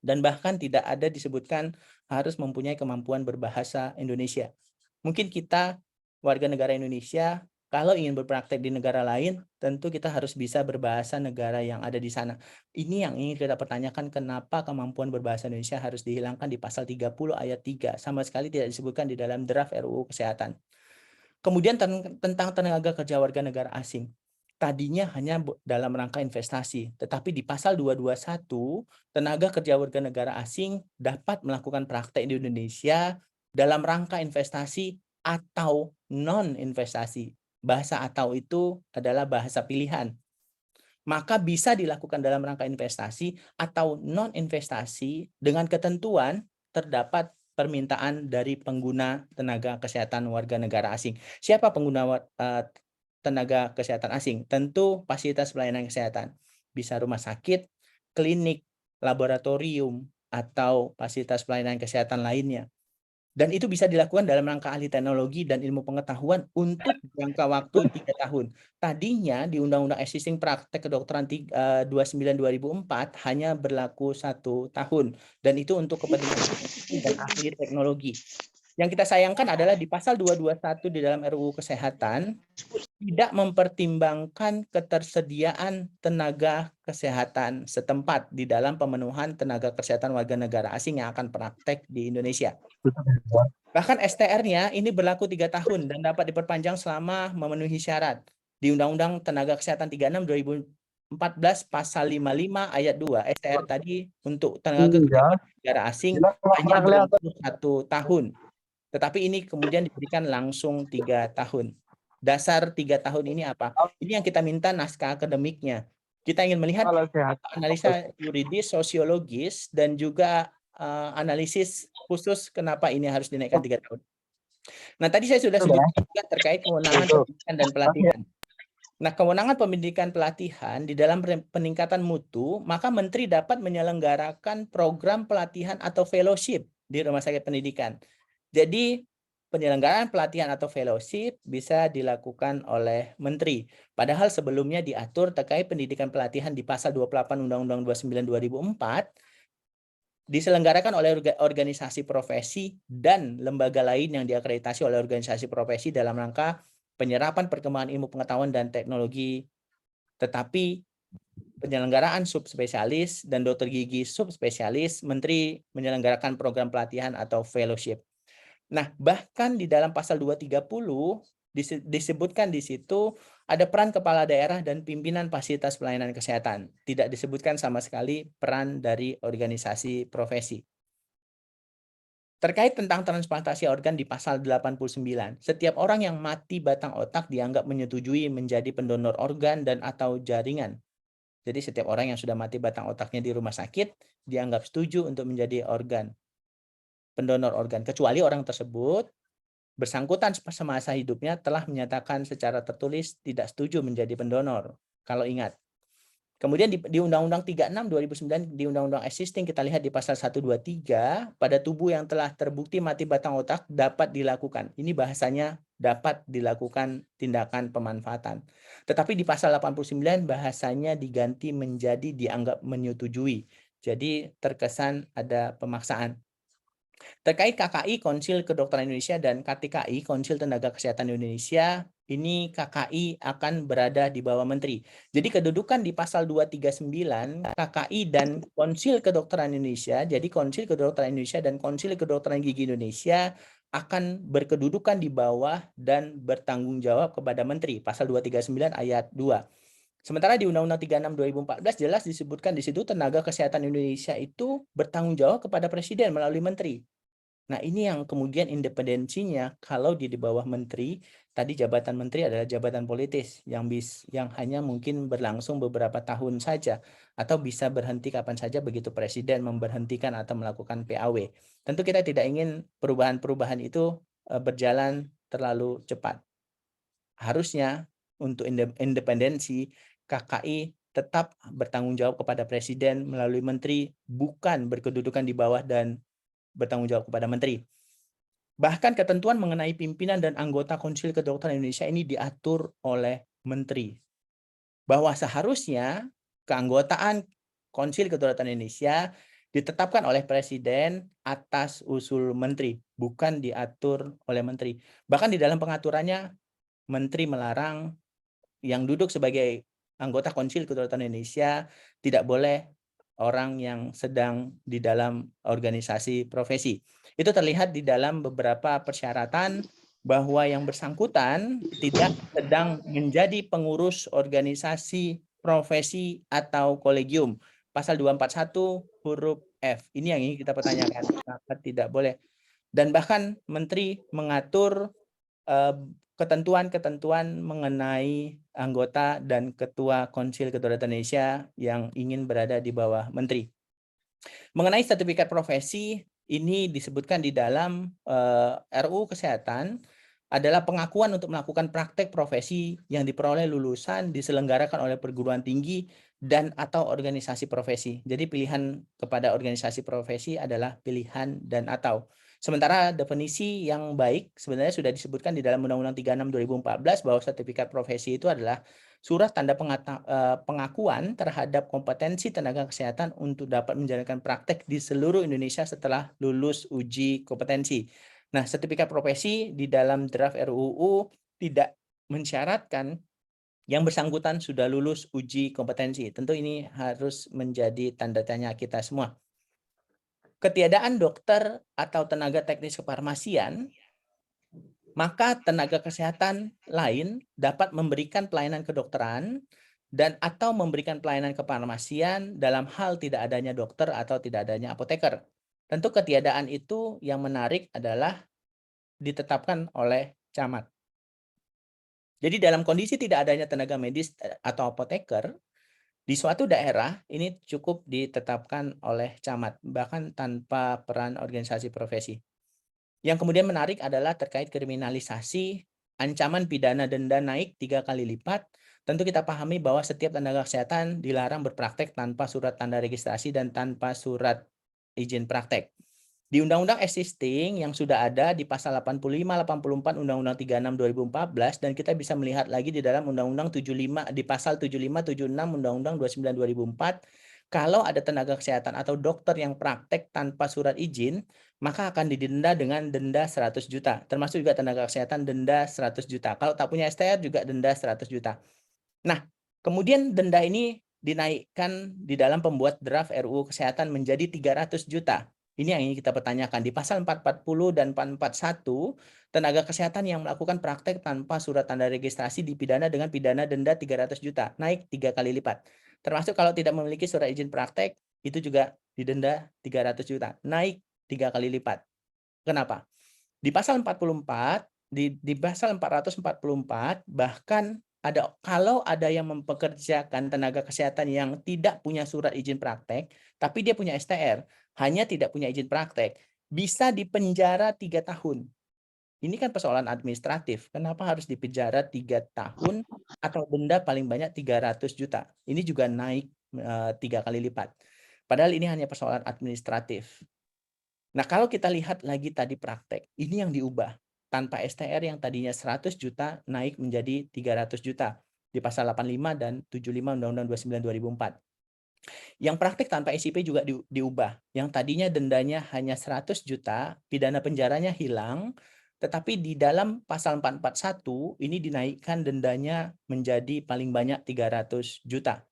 Dan bahkan tidak ada disebutkan harus mempunyai kemampuan berbahasa Indonesia. Mungkin kita warga negara Indonesia kalau ingin berpraktek di negara lain, tentu kita harus bisa berbahasa negara yang ada di sana. Ini yang ingin kita pertanyakan, kenapa kemampuan berbahasa Indonesia harus dihilangkan di pasal 30 ayat 3. Sama sekali tidak disebutkan di dalam draft RUU Kesehatan. Kemudian tentang tenaga kerja warga negara asing. Tadinya hanya dalam rangka investasi, tetapi di pasal 221, tenaga kerja warga negara asing dapat melakukan praktek di Indonesia dalam rangka investasi atau non-investasi. Bahasa atau itu adalah bahasa pilihan. Maka bisa dilakukan dalam rangka investasi atau non-investasi dengan ketentuan terdapat permintaan dari pengguna tenaga kesehatan warga negara asing. Siapa pengguna tenaga kesehatan asing? Tentu fasilitas pelayanan kesehatan. Bisa rumah sakit, klinik, laboratorium, atau fasilitas pelayanan kesehatan lainnya. Dan itu bisa dilakukan dalam rangka ahli teknologi dan ilmu pengetahuan untuk jangka waktu 3 tahun. Tadinya di Undang-Undang Existing Praktek Kedokteran 29/2004 hanya berlaku 1 tahun. Dan itu untuk kepentingan dan ahli teknologi. Yang kita sayangkan adalah di pasal 221 di dalam RUU Kesehatan tidak mempertimbangkan ketersediaan tenaga kesehatan setempat di dalam pemenuhan tenaga kesehatan warga negara asing yang akan praktek di Indonesia. Bahkan STR-nya ini berlaku 3 tahun dan dapat diperpanjang selama memenuhi syarat. Di Undang-Undang Tenaga Kesehatan 36 2014 pasal 55 ayat 2 STR tadi untuk tenaga kesehatan negara asing hanya berlaku 1 tahun. Tetapi ini kemudian diberikan langsung 3 tahun. Dasar 3 tahun ini apa? Ini yang kita minta naskah akademiknya. Kita ingin melihat analisa yuridis, sosiologis, dan juga analisis khusus kenapa ini harus dinaikkan 3 tahun. Nah, tadi saya sudah sebutkan juga terkait kewenangan pendidikan dan pelatihan. Nah, kewenangan pendidikan pelatihan di dalam peningkatan mutu, maka Menteri dapat menyelenggarakan program pelatihan atau fellowship di rumah sakit pendidikan. Jadi, penyelenggaraan pelatihan atau fellowship bisa dilakukan oleh Menteri. Padahal sebelumnya diatur terkait pendidikan pelatihan di pasal 28 Undang-Undang 29 2004 diselenggarakan oleh organisasi profesi dan lembaga lain yang diakreditasi oleh organisasi profesi dalam rangka penyerapan perkembangan ilmu pengetahuan dan teknologi. Tetapi penyelenggaraan subspesialis dan dokter gigi subspesialis, Menteri menyelenggarakan program pelatihan atau fellowship. Nah, bahkan di dalam pasal 230 disebutkan di situ ada peran kepala daerah dan pimpinan fasilitas pelayanan kesehatan. Tidak disebutkan sama sekali peran dari organisasi profesi. Terkait tentang transplantasi organ di pasal 89, setiap orang yang mati batang otak dianggap menyetujui menjadi pendonor organ dan atau jaringan. Jadi setiap orang yang sudah mati batang otaknya di rumah sakit dianggap setuju untuk menjadi pendonor organ, kecuali orang tersebut bersangkutan semasa hidupnya telah menyatakan secara tertulis tidak setuju menjadi pendonor. Kalau ingat. Kemudian di Undang-Undang 36 2009 di Undang-Undang Existing kita lihat di pasal 123 pada tubuh yang telah terbukti mati batang otak dapat dilakukan. Ini bahasanya dapat dilakukan tindakan pemanfaatan. Tetapi di pasal 89 bahasanya diganti menjadi dianggap menyetujui. Jadi terkesan ada pemaksaan. Terkait KKI Konsil Kedokteran Indonesia dan KTKI Konsil Tenaga Kesehatan Indonesia, ini KKI akan berada di bawah Menteri. Jadi kedudukan di pasal 239 KKI dan Konsil Kedokteran Indonesia, jadi Konsil Kedokteran Indonesia dan Konsil Kedokteran Gigi Indonesia akan berkedudukan di bawah dan bertanggung jawab kepada Menteri. Pasal 239 ayat 2. Sementara di Undang-Undang 36 2014 jelas disebutkan di situ tenaga kesehatan Indonesia itu bertanggung jawab kepada Presiden melalui Menteri. Nah, ini yang kemudian independensinya kalau di bawah menteri, tadi jabatan menteri adalah jabatan politis yang hanya mungkin berlangsung beberapa tahun saja atau bisa berhenti kapan saja begitu presiden memberhentikan atau melakukan PAW. Tentu kita tidak ingin perubahan-perubahan itu berjalan terlalu cepat. Harusnya untuk independensi KKI tetap bertanggung jawab kepada presiden melalui menteri, bukan berkedudukan di bawah dan bertanggung jawab kepada menteri. Bahkan ketentuan mengenai pimpinan dan anggota Konsil Kedokteran Indonesia ini diatur oleh menteri. Bahwa seharusnya keanggotaan Konsil Kedokteran Indonesia ditetapkan oleh presiden atas usul menteri, bukan diatur oleh menteri. Bahkan di dalam pengaturannya menteri melarang yang duduk sebagai anggota Konsil Kedokteran Indonesia tidak boleh orang yang sedang di dalam organisasi profesi. Itu terlihat di dalam beberapa persyaratan bahwa yang bersangkutan tidak sedang menjadi pengurus organisasi profesi atau kolegium. Pasal 241 huruf F. Ini yang ingin kita pertanyakan. Kenapa tidak boleh? Dan bahkan Menteri mengatur ketentuan-ketentuan mengenai anggota dan ketua Konsil Kedokteran Indonesia yang ingin berada di bawah menteri. Mengenai sertifikat profesi, ini disebutkan di dalam RUU Kesehatan adalah pengakuan untuk melakukan praktek profesi yang diperoleh lulusan diselenggarakan oleh perguruan tinggi dan atau organisasi profesi. Jadi pilihan kepada organisasi profesi adalah pilihan dan atau. Sementara definisi yang baik sebenarnya sudah disebutkan di dalam Undang-Undang 36 2014 bahwa sertifikat profesi itu adalah surat tanda pengakuan terhadap kompetensi tenaga kesehatan untuk dapat menjalankan praktek di seluruh Indonesia setelah lulus uji kompetensi. Nah, sertifikat profesi di dalam draft RUU tidak mensyaratkan yang bersangkutan sudah lulus uji kompetensi. Tentu ini harus menjadi tanda tanya kita semua. Ketiadaan dokter atau tenaga teknis kefarmasian, maka tenaga kesehatan lain dapat memberikan pelayanan kedokteran dan atau memberikan pelayanan kefarmasian dalam hal tidak adanya dokter atau tidak adanya apoteker. Tentu ketiadaan itu yang menarik adalah ditetapkan oleh camat. Jadi dalam kondisi tidak adanya tenaga medis atau apoteker, di suatu daerah ini cukup ditetapkan oleh camat, bahkan tanpa peran organisasi profesi. Yang kemudian menarik adalah terkait kriminalisasi, ancaman pidana denda naik 3 kali lipat. Tentu kita pahami bahwa setiap tenaga kesehatan dilarang berpraktek tanpa surat tanda registrasi dan tanpa surat izin praktek. Di Undang-Undang Existing yang sudah ada di pasal 85-84 Undang-Undang 36 2014 dan kita bisa melihat lagi di dalam Undang-Undang 75 di pasal 75-76 Undang-Undang 29 2004, kalau ada tenaga kesehatan atau dokter yang praktek tanpa surat izin, maka akan didenda dengan denda 100 juta. Termasuk juga tenaga kesehatan denda 100 juta. Kalau tak punya STR juga denda 100 juta. Nah, kemudian denda ini dinaikkan di dalam pembuat draft RUU Kesehatan menjadi 300 juta. Ini yang ingin kita pertanyakan. Di pasal 440 dan 441, tenaga kesehatan yang melakukan praktek tanpa surat tanda registrasi dipidana dengan pidana denda 300 juta, naik 3 kali lipat. Termasuk kalau tidak memiliki surat izin praktek, itu juga didenda 300 juta, naik 3 kali lipat. Kenapa? Di pasal 44, di pasal 444, bahkan kalau ada yang mempekerjakan tenaga kesehatan yang tidak punya surat izin praktek, tapi dia punya STR, hanya tidak punya izin praktek, bisa dipenjara 3 tahun. Ini kan persoalan administratif. Kenapa harus dipenjara 3 tahun atau denda paling banyak 300 juta? Ini juga naik 3 kali lipat. Padahal ini hanya persoalan administratif. Nah, kalau kita lihat lagi tadi praktek, ini yang diubah. Tanpa STR yang tadinya 100 juta naik menjadi 300 juta di pasal 85 dan 75 Undang-Undang 29 2004. Yang praktek tanpa SIP juga diubah. Yang tadinya dendanya hanya 100 juta, pidana penjaranya hilang, tetapi di dalam pasal 441 ini dinaikkan dendanya menjadi paling banyak 300 juta.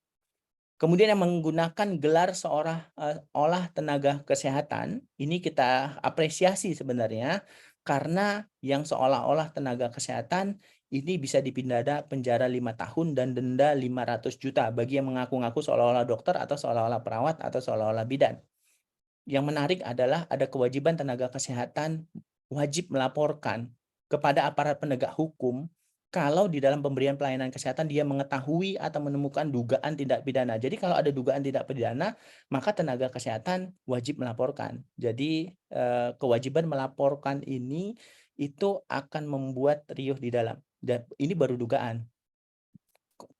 Kemudian yang menggunakan gelar seorang olah tenaga kesehatan, ini kita apresiasi sebenarnya karena yang seolah-olah tenaga kesehatan ini bisa dipidana penjara 5 tahun dan denda 500 juta bagi yang mengaku-ngaku seolah-olah dokter atau seolah-olah perawat atau seolah-olah bidan. Yang menarik adalah ada kewajiban tenaga kesehatan wajib melaporkan kepada aparat penegak hukum kalau di dalam pemberian pelayanan kesehatan dia mengetahui atau menemukan dugaan tindak pidana. Jadi kalau ada dugaan tindak pidana, maka tenaga kesehatan wajib melaporkan. Jadi kewajiban melaporkan ini itu akan membuat riuh di dalam. Dan ini baru dugaan.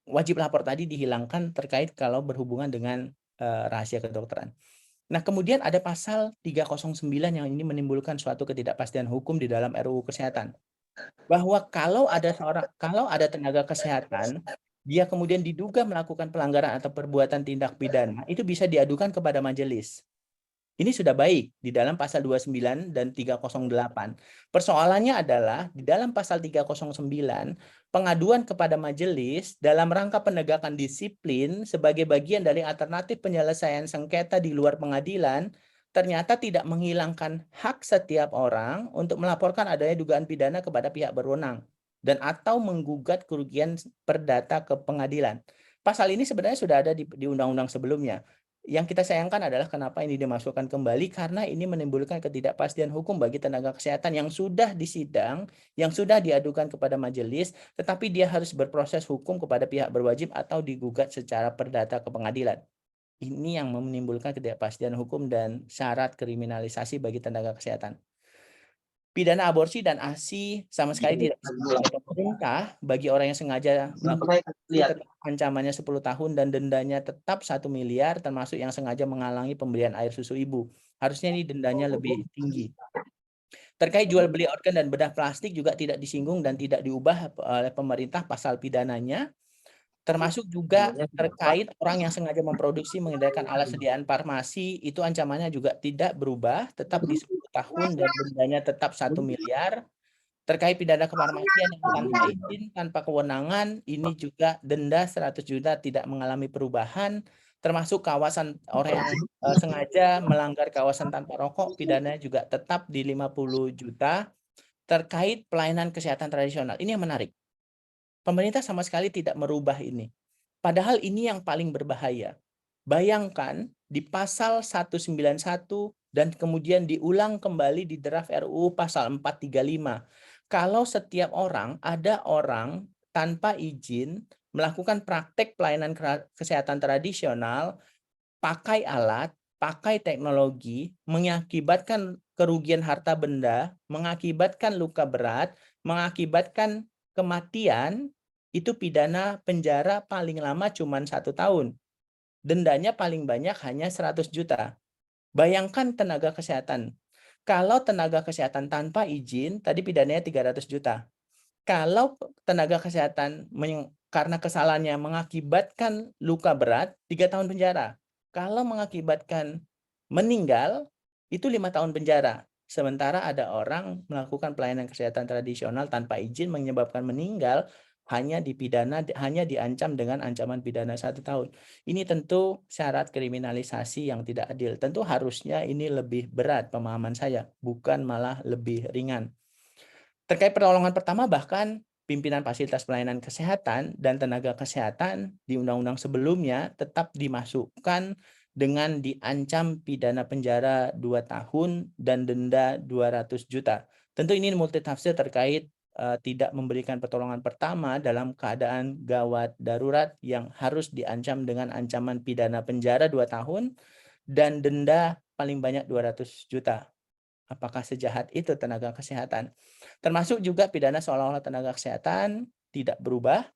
Wajib lapor tadi dihilangkan terkait kalau berhubungan dengan rahasia kedokteran. Nah, kemudian ada pasal 309 yang ini menimbulkan suatu ketidakpastian hukum di dalam RUU Kesehatan. Bahwa kalau ada tenaga kesehatan, dia kemudian diduga melakukan pelanggaran atau perbuatan tindak pidana, itu bisa diadukan kepada majelis. Ini sudah baik di dalam pasal 29 dan 308. Persoalannya adalah di dalam pasal 309, pengaduan kepada majelis dalam rangka penegakan disiplin sebagai bagian dari alternatif penyelesaian sengketa di luar pengadilan, ternyata tidak menghilangkan hak setiap orang untuk melaporkan adanya dugaan pidana kepada pihak berwenang dan atau menggugat kerugian perdata ke pengadilan. Pasal ini sebenarnya sudah ada di undang-undang sebelumnya. Yang kita sayangkan adalah kenapa ini dimasukkan kembali, karena ini menimbulkan ketidakpastian hukum bagi tenaga kesehatan yang sudah disidang, yang sudah diadukan kepada majelis, tetapi dia harus berproses hukum kepada pihak berwajib atau digugat secara perdata ke pengadilan. Ini yang menimbulkan ketidakpastian hukum dan syarat kriminalisasi bagi tenaga kesehatan. Pidana aborsi dan ASI sama sekali tidak oleh pemerintah bagi orang yang sengaja melakukan tetap ancamannya 10 tahun dan dendanya tetap 1 miliar, termasuk yang sengaja menghalangi pemberian air susu ibu. Harusnya ini dendanya lebih tinggi. Terkait jual beli organ dan bedah plastik juga tidak disinggung dan tidak diubah oleh pemerintah pasal pidananya. Termasuk juga terkait orang yang sengaja memproduksi mengedarkan alat sediaan farmasi, itu ancamannya juga tidak berubah, tetap di 10 tahun dan dendanya tetap 1 miliar. Terkait pidana kefarmasian yang tanpa izin, tanpa kewenangan, ini juga denda 100 juta tidak mengalami perubahan, termasuk kawasan orang yang sengaja melanggar kawasan tanpa rokok, pidana juga tetap di 50 juta. Terkait pelayanan kesehatan tradisional, ini yang menarik. Pemerintah sama sekali tidak merubah ini. Padahal ini yang paling berbahaya. Bayangkan di pasal 191 dan kemudian diulang kembali di draft RUU pasal 435. Kalau setiap orang, ada orang tanpa izin melakukan praktek pelayanan kesehatan tradisional, pakai alat, pakai teknologi, mengakibatkan kerugian harta benda, mengakibatkan luka berat, mengakibatkan kematian, itu pidana penjara paling lama cuma 1 tahun. Dendanya paling banyak hanya 100 juta. Bayangkan tenaga kesehatan. Kalau tenaga kesehatan tanpa izin, tadi pidananya 300 juta. Kalau tenaga kesehatan karena kesalahannya mengakibatkan luka berat, 3 tahun penjara. Kalau mengakibatkan meninggal, itu 5 tahun penjara. Sementara ada orang melakukan pelayanan kesehatan tradisional tanpa izin menyebabkan meninggal, hanya diancam dengan ancaman pidana 1 tahun. Ini tentu syarat kriminalisasi yang tidak adil. Tentu harusnya ini lebih berat pemahaman saya, bukan malah lebih ringan. Terkait pertolongan pertama, bahkan pimpinan fasilitas pelayanan kesehatan dan tenaga kesehatan di undang-undang sebelumnya tetap dimasukkan dengan diancam pidana penjara 2 tahun dan denda 200 juta. Tentu ini multitafsir terkait tidak memberikan pertolongan pertama dalam keadaan gawat darurat yang harus diancam dengan ancaman pidana penjara 2 tahun dan denda paling banyak 200 juta. Apakah sejahat itu tenaga kesehatan? Termasuk juga pidana seolah-olah tenaga kesehatan tidak berubah.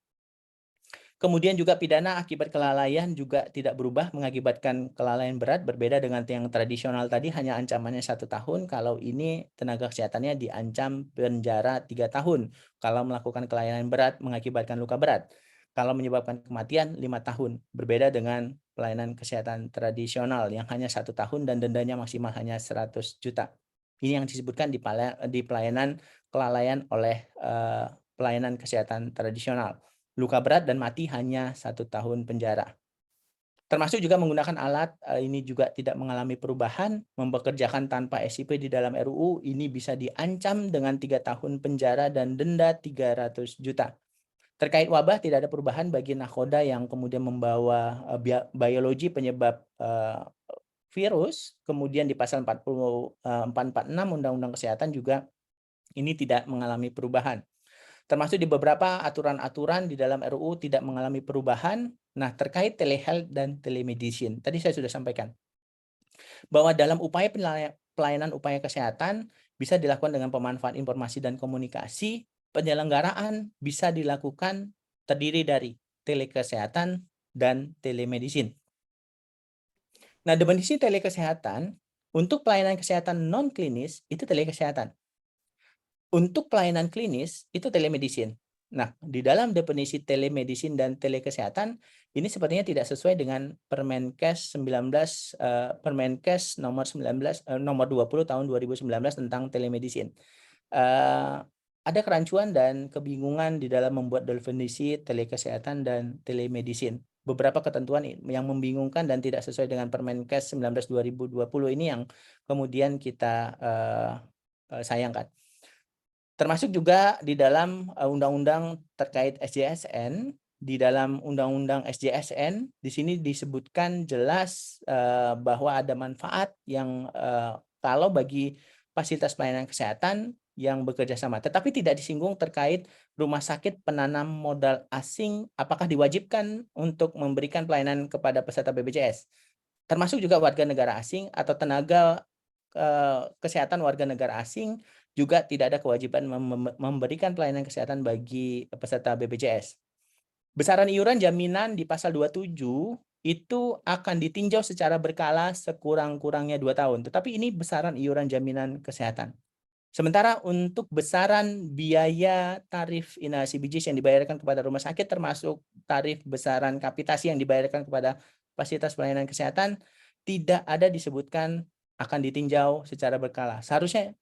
Kemudian juga pidana akibat kelalaian juga tidak berubah, mengakibatkan kelalaian berat, berbeda dengan yang tradisional tadi hanya ancamannya 1 tahun. Kalau ini tenaga kesehatannya diancam penjara 3 tahun. Kalau melakukan kelalaian berat mengakibatkan luka berat. Kalau menyebabkan kematian 5 tahun. Berbeda dengan pelayanan kesehatan tradisional yang hanya 1 tahun dan dendanya maksimal hanya 100 juta. Ini yang disebutkan di pelayanan kelalaian oleh pelayanan kesehatan tradisional. Luka berat dan mati hanya 1 tahun penjara. Termasuk juga menggunakan alat, ini juga tidak mengalami perubahan, mempekerjakan tanpa SIP di dalam RUU, ini bisa diancam dengan 3 tahun penjara dan denda 300 juta. Terkait wabah, tidak ada perubahan bagi nakhoda yang kemudian membawa biologi penyebab virus, kemudian di pasal 446 Undang-Undang Kesehatan juga ini tidak mengalami perubahan. Termasuk di beberapa aturan-aturan di dalam RUU tidak mengalami perubahan. Nah, terkait telehealth dan telemedicine, tadi saya sudah sampaikan bahwa dalam upaya pelayanan upaya kesehatan bisa dilakukan dengan pemanfaatan informasi dan komunikasi, penyelenggaraan bisa dilakukan terdiri dari telekesehatan dan telemedicine. Nah, definisi telekesehatan untuk pelayanan kesehatan non klinis itu telekesehatan. Untuk pelayanan klinis, itu telemedicine. Nah, di dalam definisi telemedicine dan telekesehatan, ini sepertinya tidak sesuai dengan Permenkes 19, Permenkes nomor 20 tahun 2019 tentang telemedicine. Ada kerancuan dan kebingungan di dalam membuat definisi telekesehatan dan telemedicine. Beberapa ketentuan yang membingungkan dan tidak sesuai dengan Permenkes 19 2020 ini yang kemudian kita sayangkan. Termasuk juga di dalam undang-undang terkait SJSN, di dalam undang-undang SJSN, di sini disebutkan jelas bahwa ada manfaat yang kalau bagi fasilitas pelayanan kesehatan yang bekerja sama. Tetapi tidak disinggung terkait rumah sakit penanam modal asing, apakah diwajibkan untuk memberikan pelayanan kepada peserta BPJS. Termasuk juga warga negara asing atau tenaga kesehatan warga negara asing juga tidak ada kewajiban memberikan pelayanan kesehatan bagi peserta BPJS. Besaran iuran jaminan di pasal 27 itu akan ditinjau secara berkala sekurang-kurangnya 2 tahun. Tetapi ini besaran iuran jaminan kesehatan. Sementara untuk besaran biaya tarif inhalasi BPJS yang dibayarkan kepada rumah sakit termasuk tarif besaran kapitasi yang dibayarkan kepada fasilitas pelayanan kesehatan tidak ada disebutkan akan ditinjau secara berkala. Seharusnya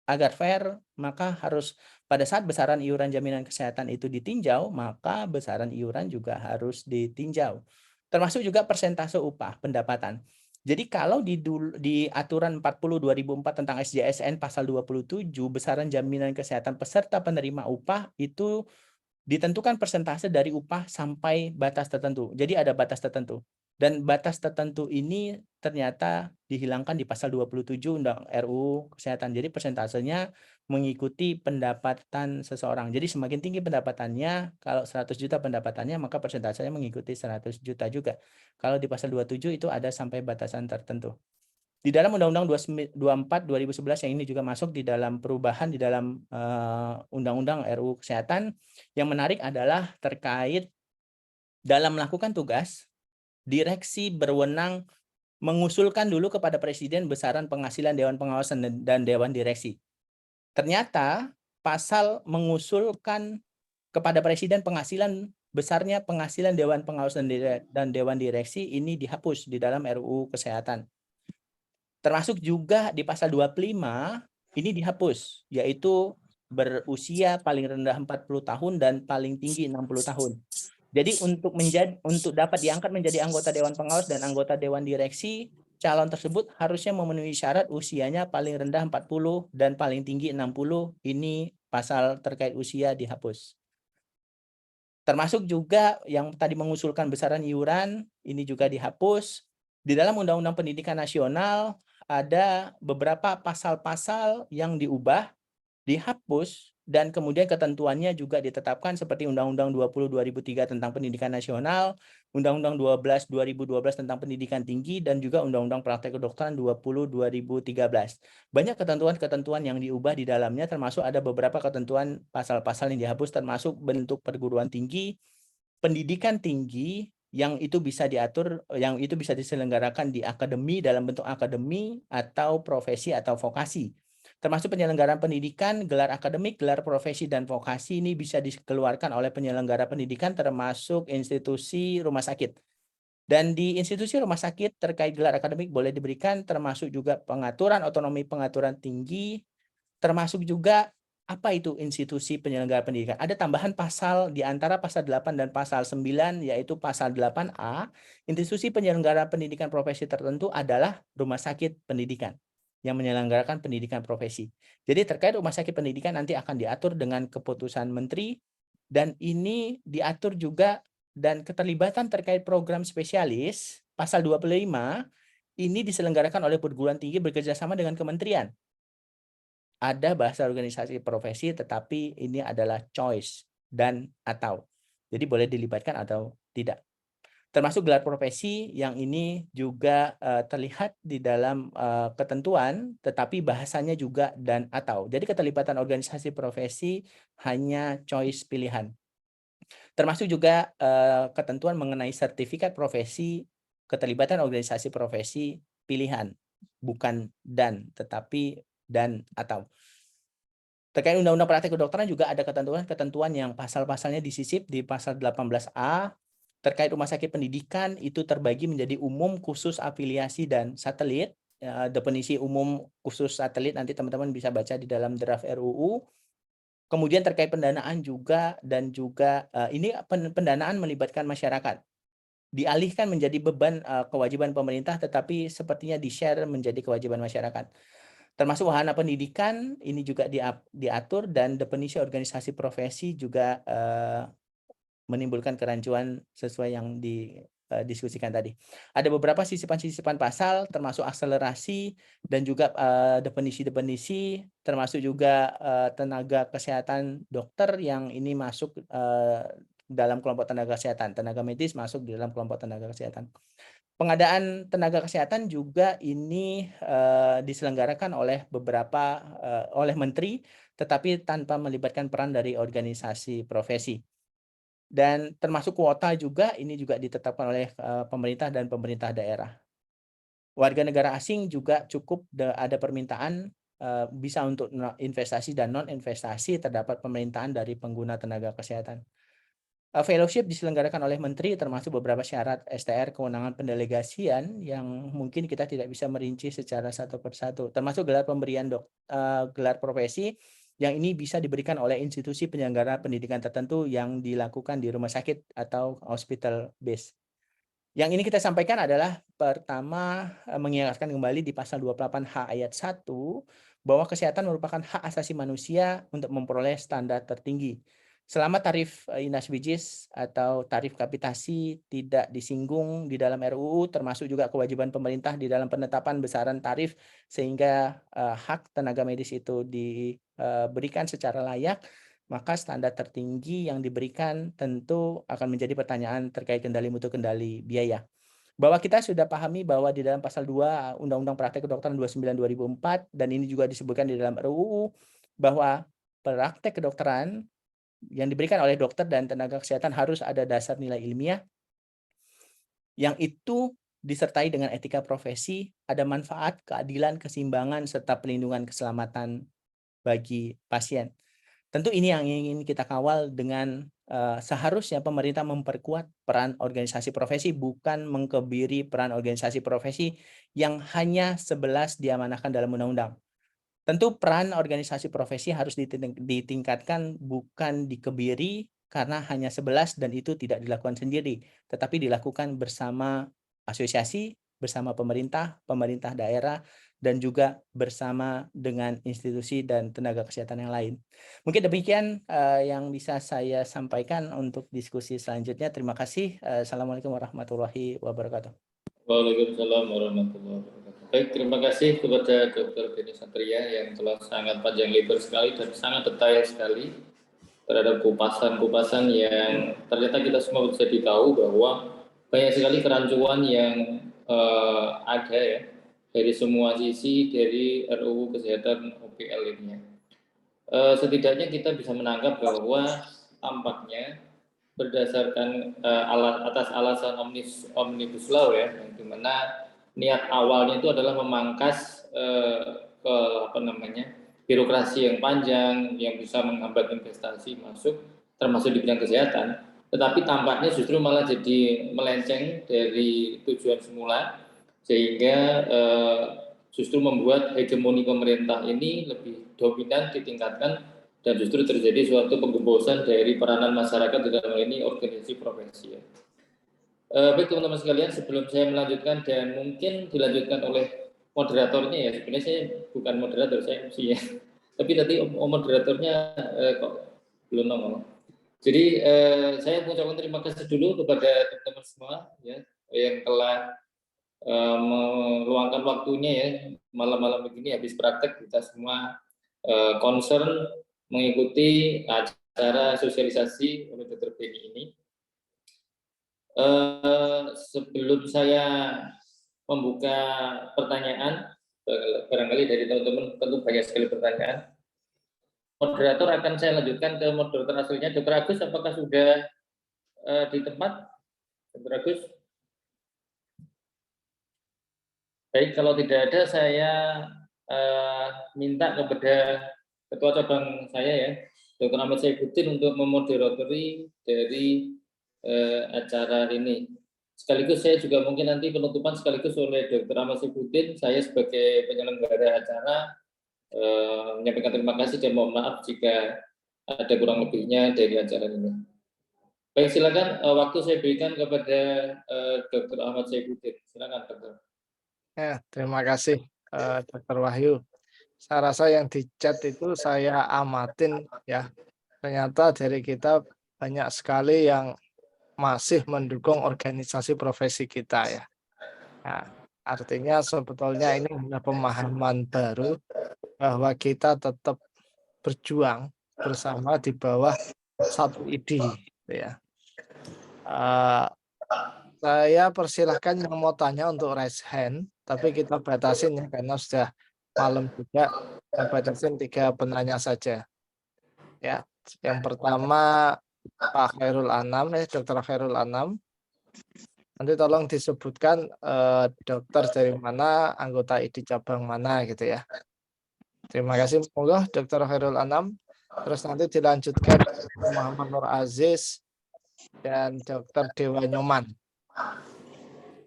agar fair, maka harus pada saat besaran iuran jaminan kesehatan itu ditinjau, maka besaran iuran juga harus ditinjau. Termasuk juga persentase upah pendapatan. Jadi kalau di aturan 40 2004 tentang SJSN pasal 27 besaran jaminan kesehatan peserta penerima upah itu ditentukan persentase dari upah sampai batas tertentu. Jadi ada batas tertentu. Dan batas tertentu ini ternyata dihilangkan di pasal 27 Undang RUU Kesehatan. Jadi persentasenya mengikuti pendapatan seseorang. Jadi semakin tinggi pendapatannya, kalau 100 juta pendapatannya, maka persentasenya mengikuti 100 juta juga. Kalau di pasal 27 itu ada sampai batasan tertentu. Di dalam Undang-Undang 24 2011 yang ini juga masuk di dalam perubahan di dalam Undang-Undang RUU Kesehatan, yang menarik adalah terkait dalam melakukan tugas, direksi berwenang mengusulkan dulu kepada Presiden besaran penghasilan Dewan Pengawas dan Dewan Direksi. Ternyata pasal mengusulkan kepada Presiden besarnya penghasilan Dewan Pengawas dan Dewan Direksi ini dihapus di dalam RUU Kesehatan. Termasuk juga di pasal 25 ini dihapus, yaitu berusia paling rendah 40 tahun dan paling tinggi 60 tahun. Jadi untuk dapat diangkat menjadi anggota Dewan Pengawas dan anggota Dewan Direksi, calon tersebut harusnya memenuhi syarat usianya paling rendah 40 dan paling tinggi 60. Ini pasal terkait usia dihapus. Termasuk juga yang tadi mengusulkan besaran iuran, ini juga dihapus. Di dalam Undang-Undang Pendidikan Nasional ada beberapa pasal-pasal yang diubah, dihapus, dan kemudian ketentuannya juga ditetapkan seperti Undang-Undang 20 2003 tentang Pendidikan Nasional, Undang-Undang 12 2012 tentang Pendidikan Tinggi, dan juga Undang-Undang Praktek Kedokteran 20 2013. Banyak ketentuan-ketentuan yang diubah di dalamnya, termasuk ada beberapa ketentuan pasal-pasal yang dihapus, termasuk bentuk perguruan tinggi, pendidikan tinggi, yang itu bisa diatur, yang itu bisa diselenggarakan di akademi dalam bentuk akademi atau profesi atau vokasi. Termasuk penyelenggaraan pendidikan, gelar akademik, gelar profesi, dan vokasi ini bisa dikeluarkan oleh penyelenggara pendidikan termasuk institusi rumah sakit. Dan di institusi rumah sakit terkait gelar akademik boleh diberikan termasuk juga pengaturan otonomi pengaturan tinggi, termasuk juga apa itu institusi penyelenggara pendidikan. Ada tambahan pasal di antara pasal 8 dan pasal 9, yaitu pasal 8A, institusi penyelenggara pendidikan profesi tertentu adalah rumah sakit pendidikan yang menyelenggarakan pendidikan profesi. Jadi terkait rumah sakit pendidikan nanti akan diatur dengan keputusan menteri, dan ini diatur juga dan keterlibatan terkait program spesialis, pasal 25, ini diselenggarakan oleh perguruan tinggi bekerjasama dengan kementerian. Ada bahasa organisasi profesi, tetapi ini adalah choice dan atau. Jadi boleh dilibatkan atau tidak. Termasuk gelar profesi yang ini juga terlihat di dalam ketentuan, tetapi bahasanya juga dan atau. Jadi keterlibatan organisasi profesi hanya choice pilihan. Termasuk juga ketentuan mengenai sertifikat profesi, keterlibatan organisasi profesi pilihan, bukan dan, tetapi dan atau. Terkait Undang-Undang Praktek Kedokteran juga ada ketentuan yang pasal-pasalnya disisip di pasal 18A. Terkait rumah sakit pendidikan itu terbagi menjadi umum, khusus, afiliasi, dan satelit. Definisi umum, khusus, satelit nanti teman-teman bisa baca di dalam draft RUU. Kemudian terkait pendanaan juga, dan juga ini pendanaan melibatkan masyarakat. Dialihkan menjadi beban kewajiban pemerintah, tetapi sepertinya di-share menjadi kewajiban masyarakat. Termasuk wahana pendidikan, ini juga diatur, dan definisi organisasi profesi juga menimbulkan kerancuan sesuai yang didiskusikan tadi. Ada beberapa sisipan-sisipan pasal, termasuk akselerasi, dan juga definisi-definisi, termasuk juga tenaga kesehatan dokter yang ini masuk dalam kelompok tenaga kesehatan. Tenaga medis masuk di dalam kelompok tenaga kesehatan. Pengadaan tenaga kesehatan juga ini diselenggarakan oleh oleh menteri, tetapi tanpa melibatkan peran dari organisasi profesi. Dan termasuk kuota juga ini juga ditetapkan oleh pemerintah dan pemerintah daerah. Warga negara asing juga cukup ada permintaan bisa untuk investasi dan non investasi terdapat pemerintahan dari pengguna tenaga kesehatan. Fellowship diselenggarakan oleh menteri termasuk beberapa syarat STR kewenangan pendelegasian yang mungkin kita tidak bisa merinci secara satu persatu, termasuk gelar pemberian gelar profesi yang ini bisa diberikan oleh institusi penyelenggara pendidikan tertentu yang dilakukan di rumah sakit atau hospital base. Yang ini kita sampaikan adalah pertama mengingatkan kembali di pasal 28H ayat 1 bahwa kesehatan merupakan hak asasi manusia untuk memperoleh standar tertinggi. Selama tarif INAS-BIJIS atau tarif kapitasi tidak disinggung di dalam RUU, termasuk juga kewajiban pemerintah di dalam penetapan besaran tarif sehingga hak tenaga medis itu diberikan secara layak, maka standar tertinggi yang diberikan tentu akan menjadi pertanyaan terkait kendali mutu kendali biaya. Bahwa kita sudah pahami bahwa di dalam pasal 2 Undang-Undang Praktek Kedokteran 29/2004 dan ini juga disebutkan di dalam RUU bahwa praktek kedokteran yang diberikan oleh dokter dan tenaga kesehatan harus ada dasar nilai ilmiah yang itu disertai dengan etika profesi, ada manfaat, keadilan, keseimbangan, serta pelindungan keselamatan bagi pasien. Tentu ini yang ingin kita kawal dengan seharusnya pemerintah memperkuat peran organisasi profesi, bukan mengkebiri peran organisasi profesi yang hanya 11 diamanahkan dalam undang-undang. Tentu peran organisasi profesi harus ditingkatkan, bukan dikebiri karena hanya 11 dan itu tidak dilakukan sendiri, tetapi dilakukan bersama asosiasi, bersama pemerintah, pemerintah daerah, dan juga bersama dengan institusi dan tenaga kesehatan yang lain. Mungkin demikian yang bisa saya sampaikan untuk diskusi selanjutnya. Terima kasih. Assalamualaikum warahmatullahi wabarakatuh.
Waalaikumsalam warahmatullahi wabarakatuh. Baik, terima kasih kepada Dr. Beni Satria yang telah sangat panjang lebar sekali dan sangat detail sekali terhadap kupasan-kupasan yang ternyata kita semua bisa tahu bahwa banyak sekali kerancuan yang ada ya dari semua sisi dari RUU Kesehatan OPL ini. Setidaknya kita bisa menangkap bahwa tampaknya berdasarkan atas alasan Omnibus Law ya, yang dimana niat awalnya itu adalah memangkas birokrasi yang panjang yang bisa menghambat investasi masuk termasuk di bidang kesehatan, tetapi tampaknya justru malah jadi melenceng dari tujuan semula sehingga justru membuat hegemoni pemerintah ini lebih dominan ditingkatkan dan justru terjadi suatu penggembosan dari peranan masyarakat dalam ini organisasi profesi. Baik teman-teman sekalian, sebelum saya melanjutkan dan mungkin dilanjutkan oleh moderatornya ya, sebenarnya saya bukan moderator, saya MC ya, tapi tadi moderatornya kok belum nongol. Jadi saya mengucapkan terima kasih dulu kepada teman-teman semua ya yang telah meluangkan waktunya ya malam-malam begini habis praktek, kita semua concern mengikuti acara sosialisasi oleh Dr. Beni ini. Sebelum saya membuka pertanyaan, barangkali dari teman-teman tentu banyak sekali pertanyaan. Moderator akan saya lanjutkan ke moderator aslinya, Dr. Agus, apakah sudah di tempat, Dr. Agus? Baik, kalau tidak ada saya minta kepada Ketua Cabang saya ya, Dr. Ahmad Saifuddin untuk memoderatori dari acara ini. Sekaligus saya juga mungkin nanti penutupan sekaligus oleh Dr. Ahmad Saifuddin, saya sebagai penyelenggara acara menyampaikan terima kasih dan mohon maaf jika ada kurang lebihnya dari acara ini. Baik, silakan waktu saya berikan kepada Dr. Ahmad Saifuddin. Silakan, Dr.
Ya, terima kasih Dr. Wahyu. Saya rasa yang di chat itu saya amatin ya. Ternyata dari kita banyak sekali yang masih mendukung organisasi profesi kita ya. Nah, artinya sebetulnya ini adalah pemahaman baru bahwa kita tetap berjuang bersama di bawah satu ide ya. Saya persilahkan yang mau tanya untuk raise hand, tapi kita batasin ya karena sudah malam juga, kita batasin 3 penanya saja. Ya, yang pertama Pak Khairul Anam, Dr. Khairul Anam. Nanti tolong disebutkan dokter dari mana, anggota ID cabang mana gitu ya. Terima kasih. Monggo Dr. Khairul Anam. Terus nanti dilanjutkan Dr. Muhammad Nur Aziz dan Dr. Dewa Nyoman.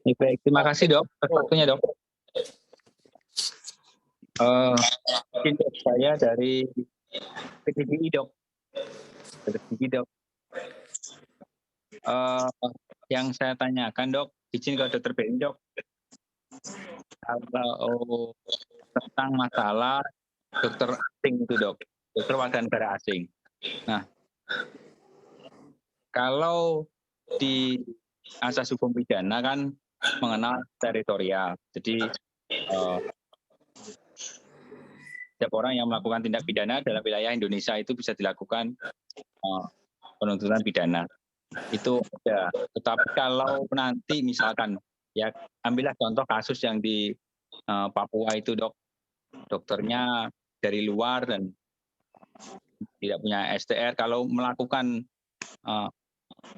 Baik, terima kasih dok atas waktunya dok. Mungkin saya dari PTGI dok. PTGI dok. Yang saya tanyakan dok, izin ke dokter BN dok. Kalau tentang masalah dokter asing itu dok, dokter warga negara asing. Nah, kalau di asas hukum pidana kan mengenal teritorial. Jadi setiap orang yang melakukan tindak pidana dalam wilayah Indonesia itu bisa dilakukan penuntutan pidana. Itu ada. Tetapi kalau nanti misalkan ya ambillah contoh kasus yang di Papua itu dok, dokternya dari luar dan tidak punya STR, kalau melakukan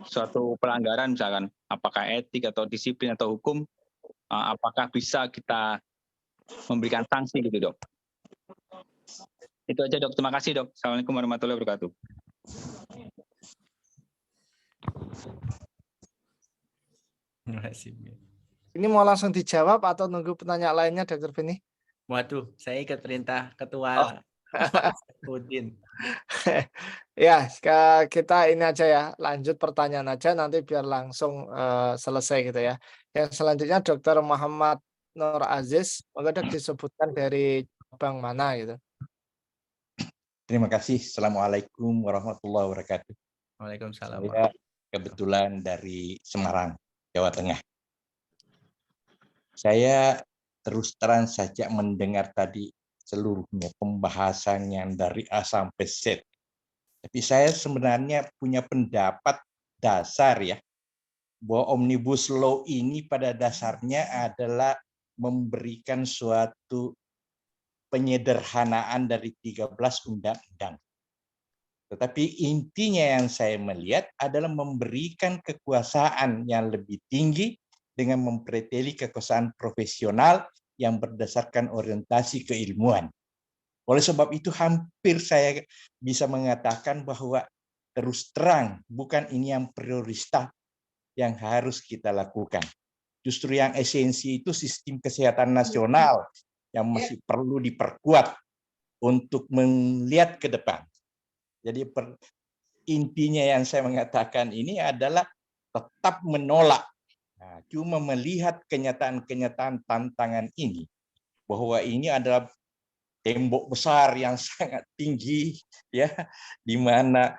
suatu pelanggaran misalkan apakah etik atau disiplin atau hukum, apakah bisa kita memberikan sanksi gitu dok? Itu aja dok, terima kasih dok. Assalamualaikum warahmatullahi wabarakatuh.
Terima kasih.
Ini mau langsung dijawab atau nunggu penanya lainnya Dr. Beni?
Waduh, saya ikut perintah ketua Udin.
Ya, kita ini aja ya, lanjut pertanyaan aja nanti biar langsung selesai gitu ya. Yang selanjutnya Dr. Muhammad Nur Aziz, maka disebutkan dari cabang mana gitu.
Terima kasih. Assalamualaikum warahmatullahi wabarakatuh.
Waalaikumsalam.
Saya kebetulan dari Semarang, Jawa Tengah. Saya terus terang saja mendengar tadi seluruhnya pembahasan yang dari A sampai Z. Tapi saya sebenarnya punya pendapat dasar ya, bahwa Omnibus Law ini pada dasarnya adalah memberikan suatu penyederhanaan dari 13 undang-undang. Tetapi intinya yang saya melihat adalah memberikan kekuasaan yang lebih tinggi dengan mempreteli kekuasaan profesional yang berdasarkan orientasi keilmuan. Oleh sebab itu hampir saya bisa mengatakan bahwa terus terang bukan ini yang prioritas yang harus kita lakukan. Justru yang esensi itu sistem kesehatan nasional yang masih perlu diperkuat untuk melihat ke depan. Jadi intinya yang saya mengatakan ini adalah tetap menolak. Nah, cuma melihat kenyataan-kenyataan tantangan ini, bahwa ini adalah tembok besar yang sangat tinggi, ya, di mana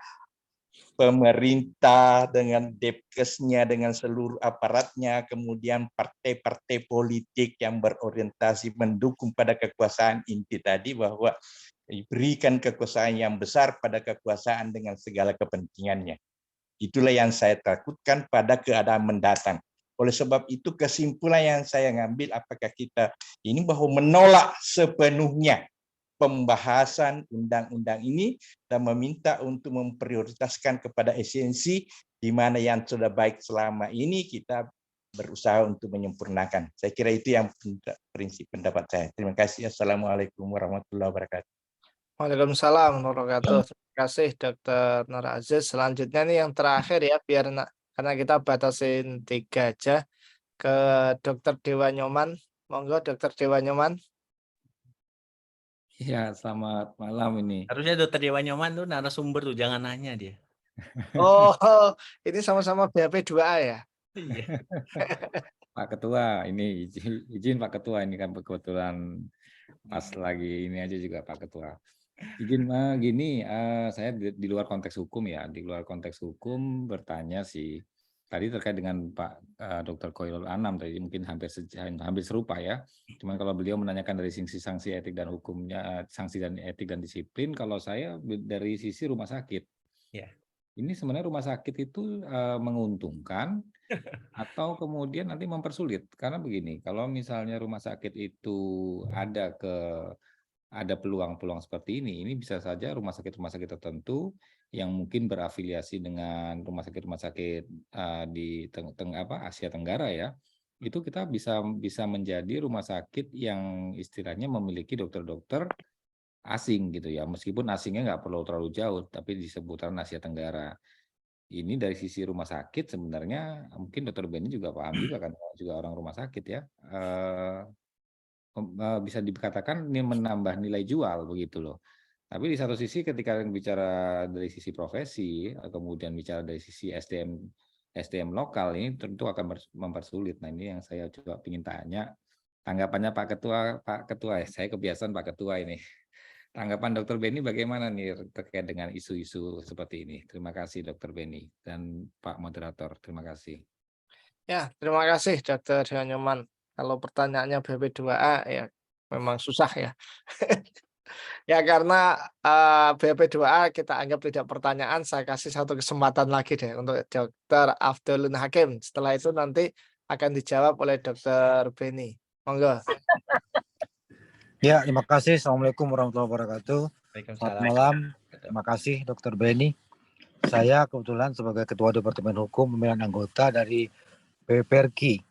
pemerintah dengan Depkesnya, dengan seluruh aparatnya, kemudian partai-partai politik yang berorientasi mendukung pada kekuasaan inti tadi, bahwa diberikan kekuasaan yang besar pada kekuasaan dengan segala kepentingannya. Itulah yang saya takutkan pada keadaan mendatang. Oleh sebab itu kesimpulan yang saya ngambil, apakah kita ini bahwa menolak sepenuhnya pembahasan undang-undang ini dan meminta untuk memprioritaskan kepada esensi di mana yang sudah baik selama ini kita berusaha untuk menyempurnakan. Saya kira itu yang prinsip pendapat saya. Terima kasih. Assalamualaikum warahmatullahi wabarakatuh.
Waalaikumsalam warahmatullahi wabarakatuh. Terima kasih Dr. Nur Aziz. Selanjutnya nih yang terakhir ya, biar karena kita batasin 3 aja, ke Dr. Dewa Nyoman. Monggo Dr. Dewa Nyoman.
Ya, selamat malam ini.
Harusnya Dokter Dewa Nyoman tuh narasumber tuh, jangan nanya dia.
Oh, ini sama-sama BAP 2A ya?
Iya.
Pak Ketua, ini izin Pak Ketua, ini kan kebetulan pas lagi ini aja juga Pak Ketua. Izin gini, saya di luar konteks hukum ya, di luar konteks hukum bertanya sih. Tadi terkait dengan Pak Dr. Khairul Anam tadi mungkin hampir serupa ya. Cuman kalau beliau menanyakan dari sisi sanksi etik dan hukumnya, sanksi dan etik dan disiplin, kalau saya dari sisi rumah sakit.
Ya.
Ini sebenarnya rumah sakit itu menguntungkan atau kemudian nanti mempersulit. Karena begini, kalau misalnya rumah sakit itu ada peluang-peluang seperti ini bisa saja rumah sakit tertentu yang mungkin berafiliasi dengan rumah sakit di Asia Tenggara ya, itu kita bisa menjadi rumah sakit yang istilahnya memiliki dokter-dokter asing gitu ya. Meskipun asingnya nggak perlu terlalu jauh, tapi di seputaran Asia Tenggara. Ini dari sisi rumah sakit sebenarnya mungkin Dr. Benny juga paham juga kan, juga orang rumah sakit ya. Bisa dikatakan ini menambah nilai jual begitu loh. Tapi di satu sisi ketika bicara dari sisi profesi, kemudian bicara dari sisi SDM lokal ini tentu akan mempersulit. Nah ini yang saya coba ingin tanya tanggapannya Pak Ketua, saya kebiasaan Pak Ketua ini. Tanggapan Dr. Benny bagaimana nih terkait dengan isu-isu seperti ini? Terima kasih Dr. Benny dan Pak Moderator. Terima kasih.
Ya, terima kasih Dr. Nyoman. Kalau pertanyaannya BP2A ya memang susah ya. Ya karena BP2A kita anggap tidak pertanyaan, saya kasih satu kesempatan lagi deh untuk Dr. Afdolun Hakim. Setelah itu nanti akan dijawab oleh Dr. Benny. Monggo.
Ya, terima kasih. Assalamualaikum warahmatullahi wabarakatuh. Selamat malam. Terima kasih Dr. Benny. Saya kebetulan sebagai Ketua Departemen Hukum Pemilihan Anggota dari PPRKI.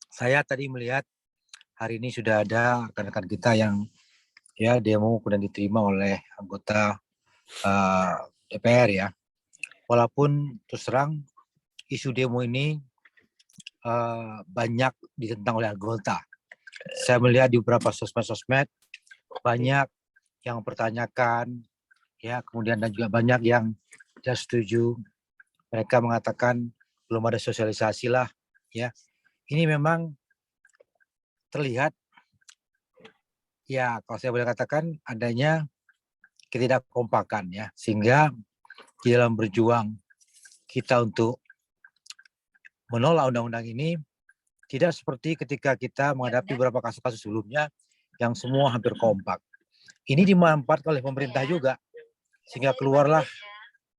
Saya tadi melihat hari ini sudah ada rekan-rekan kita yang ya demo kemudian diterima oleh anggota DPR ya. Walaupun terus terang isu demo ini banyak ditentang oleh anggota. Saya melihat di beberapa sosmed banyak yang mempertanyakan ya, kemudian dan juga banyak yang tidak setuju. Mereka mengatakan belum ada sosialisasi lah ya. Ini memang terlihat ya, kalau saya boleh katakan adanya ketidakkompakan ya, sehingga di dalam berjuang kita untuk menolak undang-undang ini tidak seperti ketika kita menghadapi beberapa kasus-kasus sebelumnya yang semua hampir kompak. Ini dimanfaatkan oleh pemerintah juga, sehingga keluarlah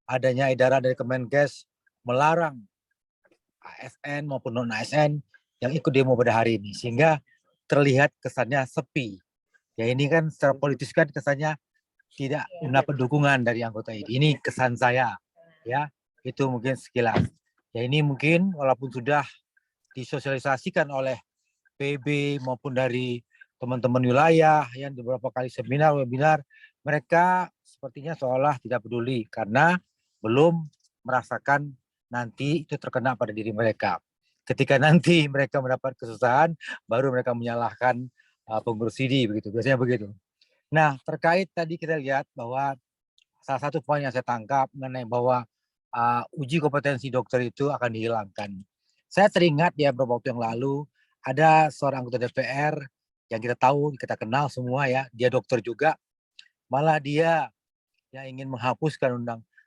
adanya edaran dari Kemenkes melarang ASN maupun non-ASN yang ikut demo pada hari ini, sehingga terlihat kesannya sepi. Ya ini kan secara politis kan kesannya tidak mendapat dukungan dari anggota ini. Ini kesan saya, ya itu mungkin sekilas. Ya ini mungkin walaupun sudah disosialisasikan oleh PB maupun dari teman-teman wilayah yang beberapa kali seminar, webinar, mereka sepertinya seolah tidak peduli karena belum merasakan nanti itu terkena pada diri mereka. Ketika nanti mereka mendapat kesusahan, baru mereka menyalahkan pengurus ID, begitu. Biasanya begitu. Nah, terkait tadi kita lihat bahwa salah satu poin yang saya tangkap mengenai bahwa uji kompetensi dokter itu akan dihilangkan. Saya teringat ya beberapa waktu yang lalu ada seorang anggota DPR yang kita tahu, kita kenal semua ya, dia dokter juga, malah dia yang ingin menghapuskan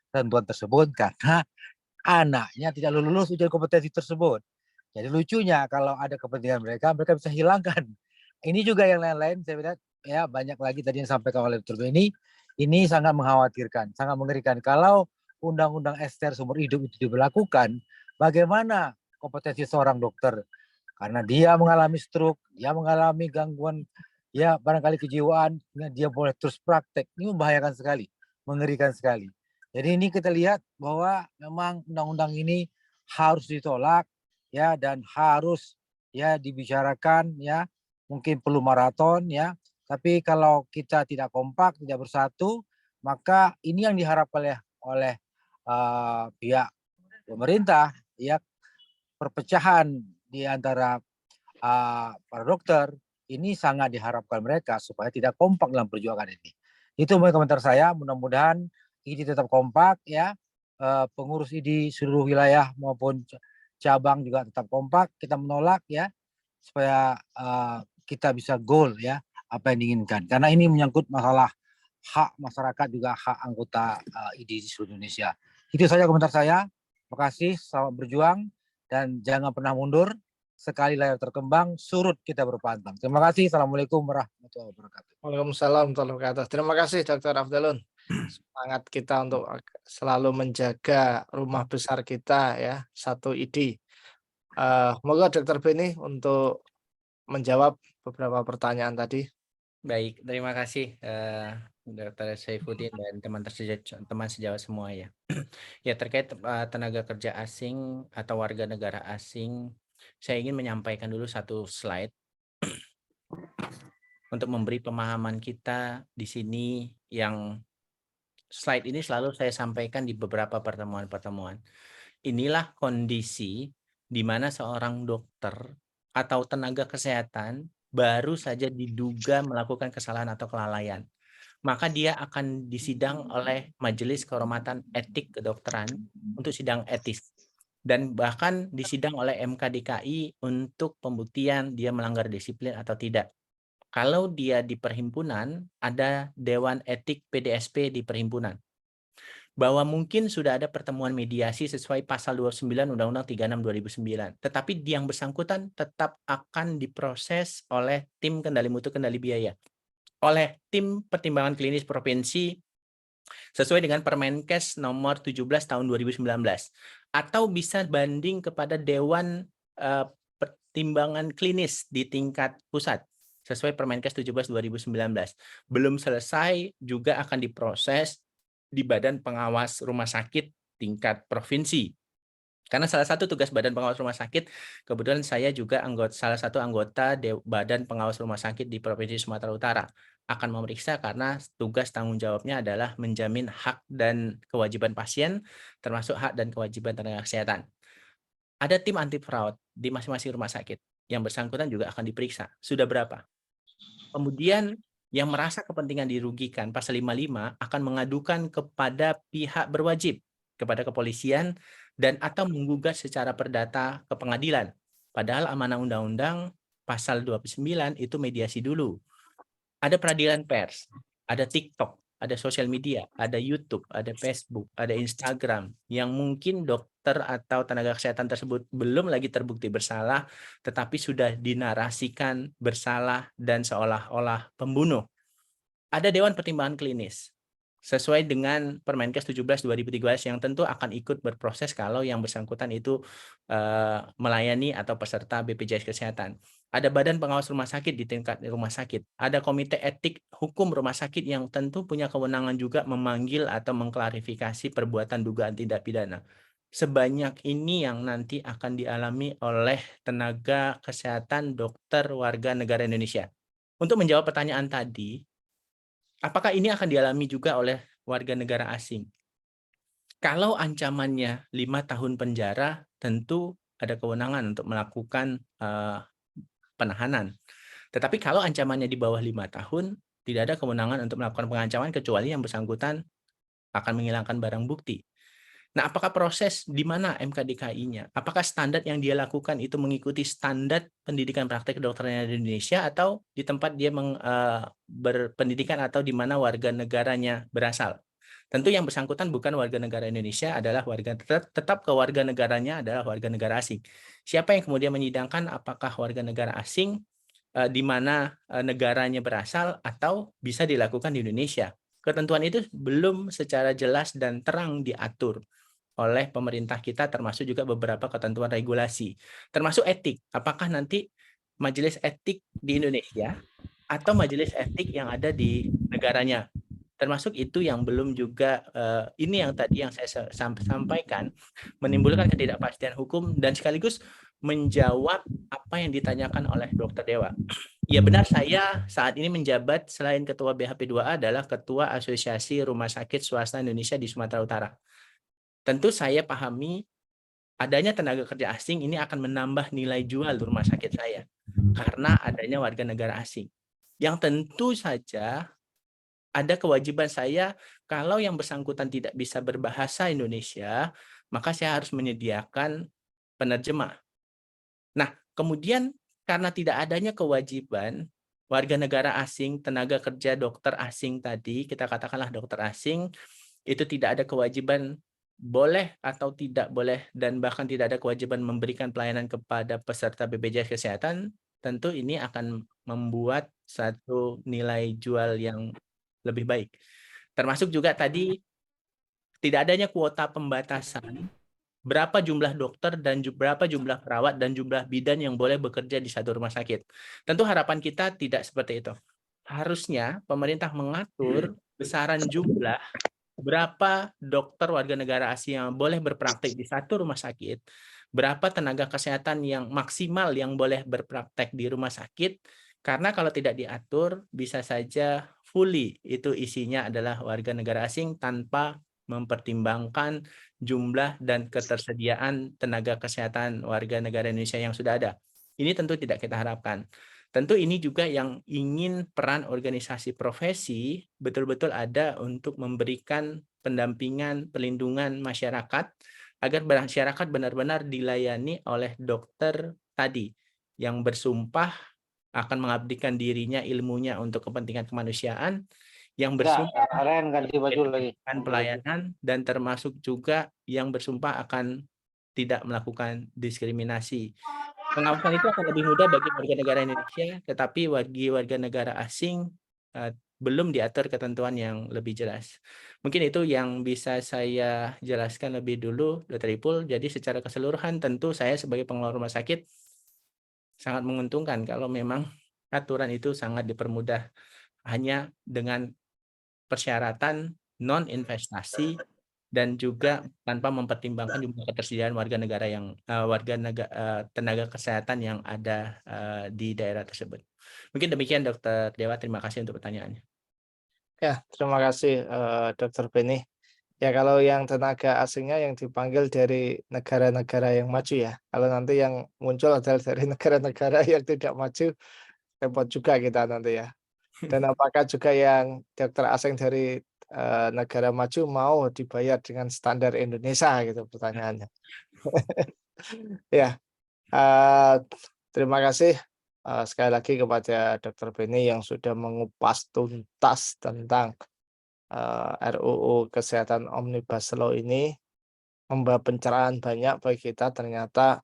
ketentuan tersebut karena anaknya tidak lulus ujian kompetensi tersebut. Jadi lucunya kalau ada kepentingan mereka bisa hilangkan. Ini juga yang lain-lain saya lihat ya banyak lagi tadi yang disampaikan oleh Dr. Benny, ini sangat mengkhawatirkan, sangat mengerikan. Kalau undang-undang STR seumur hidup itu diberlakukan, bagaimana kompetensi seorang dokter? Karena dia mengalami stroke, dia mengalami gangguan, ya barangkali kejiwaan, dia boleh terus praktek. Ini membahayakan sekali, mengerikan sekali. Jadi ini kita lihat bahwa memang undang-undang ini harus ditolak, ya dan harus ya dibicarakan ya. Mungkin perlu maraton ya. Tapi kalau kita tidak kompak, tidak bersatu, maka ini yang diharapkan oleh pihak pemerintah ya, perpecahan di antara para dokter ini sangat diharapkan mereka supaya tidak kompak dalam perjuangan ini. Itu komentar saya. Mudah-mudahan ID tetap kompak ya, pengurus ID seluruh wilayah maupun cabang juga tetap kompak. Kita menolak ya supaya kita bisa goal ya apa yang diinginkan. Karena ini menyangkut masalah hak masyarakat juga hak anggota ID di seluruh Indonesia. Itu saja komentar saya. Terima kasih, selamat berjuang dan jangan pernah mundur. Sekali layar terkembang, surut kita berpantang. Terima kasih. Assalamualaikum warahmatullahi wabarakatuh.
Waalaikumsalam warahmatullahi wabarakatuh. Terima kasih Dr. Afdolun. Semangat kita untuk selalu menjaga rumah besar kita ya, satu ID. Moga Dr. Benny untuk menjawab beberapa pertanyaan tadi.
Baik, terima kasih Dr. Saifuddin dan teman sejawat semua ya. Ya terkait tenaga kerja asing atau warga negara asing, saya ingin menyampaikan dulu satu slide. untuk memberi pemahaman kita di sini yang slide ini selalu saya sampaikan di beberapa pertemuan-pertemuan. Inilah kondisi di mana seorang dokter atau tenaga kesehatan baru saja diduga melakukan kesalahan atau kelalaian. Maka dia akan disidang oleh Majelis Kehormatan Etik Kedokteran untuk sidang etis. Dan bahkan disidang oleh MK DKI untuk pembuktian dia melanggar disiplin atau tidak. Kalau dia di perhimpunan, ada Dewan Etik PDSP di perhimpunan. Bahwa mungkin sudah ada pertemuan mediasi sesuai pasal 29 Undang-Undang 36 2009. Tetapi yang bersangkutan tetap akan diproses oleh tim kendali mutu kendali biaya. Oleh tim pertimbangan klinis provinsi sesuai dengan Permenkes nomor 17 tahun 2019. Atau bisa banding kepada Dewan Pertimbangan Klinis di tingkat pusat sesuai Permenkes 17 2019. Belum selesai juga akan diproses di Badan Pengawas Rumah Sakit tingkat provinsi. Karena salah satu tugas Badan Pengawas Rumah Sakit, kebetulan saya juga salah satu anggota Badan Pengawas Rumah Sakit di Provinsi Sumatera Utara, akan memeriksa karena tugas tanggung jawabnya adalah menjamin hak dan kewajiban pasien, termasuk hak dan kewajiban tenaga kesehatan. Ada tim anti fraud di masing-masing rumah sakit. Yang bersangkutan juga akan diperiksa. Sudah berapa? Kemudian yang merasa kepentingan dirugikan, pasal 55 akan mengadukan kepada pihak berwajib, kepada kepolisian, dan atau menggugat secara perdata ke pengadilan. Padahal amanah undang-undang pasal 29 itu mediasi dulu. Ada peradilan pers, ada TikTok, ada sosial media, ada YouTube, ada Facebook, ada Instagram, yang mungkin dokter atau tenaga kesehatan tersebut belum lagi terbukti bersalah, tetapi sudah dinarasikan bersalah dan seolah-olah pembunuh. Ada Dewan Pertimbangan Klinis, sesuai dengan Permenkes 17 2013 yang tentu akan ikut berproses kalau yang bersangkutan itu melayani atau peserta BPJS Kesehatan. Ada Badan Pengawas Rumah Sakit di tingkat rumah sakit. Ada Komite Etik Hukum Rumah Sakit yang tentu punya kewenangan juga memanggil atau mengklarifikasi perbuatan dugaan tindak pidana. Sebanyak ini yang nanti akan dialami oleh tenaga kesehatan dokter warga negara Indonesia. Untuk menjawab pertanyaan tadi, apakah ini akan dialami juga oleh warga negara asing? Kalau ancamannya 5 tahun penjara, tentu ada kewenangan untuk melakukan penahanan. Tetapi kalau ancamannya di bawah 5 tahun, tidak ada kewenangan untuk melakukan pengancaman kecuali yang bersangkutan akan menghilangkan barang bukti. Nah, apakah proses di mana MKDKI-nya? Apakah standar yang dia lakukan itu mengikuti standar pendidikan praktek kedokteran di Indonesia atau di tempat dia berpendidikan atau di mana warga negaranya berasal? Tentu yang bersangkutan bukan warga negara Indonesia, adalah tetap kewarganegaranya adalah warga negara asing. Siapa yang kemudian menyidangkan apakah warga negara asing di mana negaranya berasal atau bisa dilakukan di Indonesia? Ketentuan itu belum secara jelas dan terang diatur oleh pemerintah kita, termasuk juga beberapa ketentuan regulasi, termasuk etik. Apakah nanti majelis etik di Indonesia atau majelis etik yang ada di negaranya? Termasuk itu yang belum juga, ini yang tadi yang saya sampaikan, menimbulkan ketidakpastian hukum dan sekaligus menjawab apa yang ditanyakan oleh Dr. Dewa. Ya benar, saya saat ini menjabat selain Ketua BHP2A adalah Ketua Asosiasi Rumah Sakit Swasta Indonesia di Sumatera Utara. Tentu saya pahami adanya tenaga kerja asing ini akan menambah nilai jual di rumah sakit saya karena adanya warga negara asing. Yang tentu saja ada kewajiban saya kalau yang bersangkutan tidak bisa berbahasa Indonesia, maka saya harus menyediakan penerjemah. Nah, kemudian karena tidak adanya kewajiban warga negara asing, tenaga kerja dokter asing tadi, kita katakanlah dokter asing, itu tidak ada kewajiban boleh atau tidak boleh, dan bahkan tidak ada kewajiban memberikan pelayanan kepada peserta BPJS Kesehatan, tentu ini akan membuat satu nilai jual yang lebih baik. Termasuk juga tadi tidak adanya kuota pembatasan berapa jumlah dokter dan berapa jumlah perawat dan jumlah bidan yang boleh bekerja di satu rumah sakit. Tentu harapan kita tidak seperti itu. Harusnya pemerintah mengatur besaran jumlah berapa dokter warga negara asing yang boleh berpraktek di satu rumah sakit, berapa tenaga kesehatan yang maksimal yang boleh berpraktek di rumah sakit. Karena kalau tidak diatur, bisa saja fully itu isinya adalah warga negara asing tanpa mempertimbangkan jumlah dan ketersediaan tenaga kesehatan warga negara Indonesia yang sudah ada. Ini tentu tidak kita harapkan. Tentu ini juga yang ingin peran organisasi profesi betul-betul ada untuk memberikan pendampingan, pelindungan masyarakat, agar masyarakat benar-benar dilayani oleh dokter tadi yang bersumpah akan mengabdikan dirinya, ilmunya untuk kepentingan kemanusiaan, yang bersumpah
Kalian ganti baju lagi.
melakukan pelayanan, dan termasuk juga yang bersumpah akan tidak melakukan diskriminasi. Pengawasan itu akan lebih mudah bagi warga negara Indonesia, tetapi bagi warga negara asing belum diatur ketentuan yang lebih jelas. Mungkin itu yang bisa saya jelaskan lebih dulu, Dr. Ipul. Jadi secara keseluruhan tentu saya sebagai pengelola rumah sakit sangat menguntungkan kalau memang aturan itu sangat dipermudah, hanya dengan persyaratan non-investasi dan juga tanpa mempertimbangkan jumlah ketersediaan warga negara yang tenaga kesehatan yang ada di daerah tersebut. Mungkin demikian Dr. Dewa, terima kasih untuk pertanyaannya.
Ya, terima kasih Dr. Beni. Ya, kalau yang tenaga asingnya yang dipanggil dari negara-negara yang maju ya. Kalau nanti yang muncul adalah dari negara-negara yang tidak maju, repot juga kita nanti ya. Dan apakah juga yang dokter asing dari negara maju mau dibayar dengan standar Indonesia gitu pertanyaannya. Ya, terima kasih sekali lagi kepada Dr. Beni yang sudah mengupas tuntas tentang RUU Kesehatan Omnibus Law ini, membawa pencerahan banyak bagi kita. Ternyata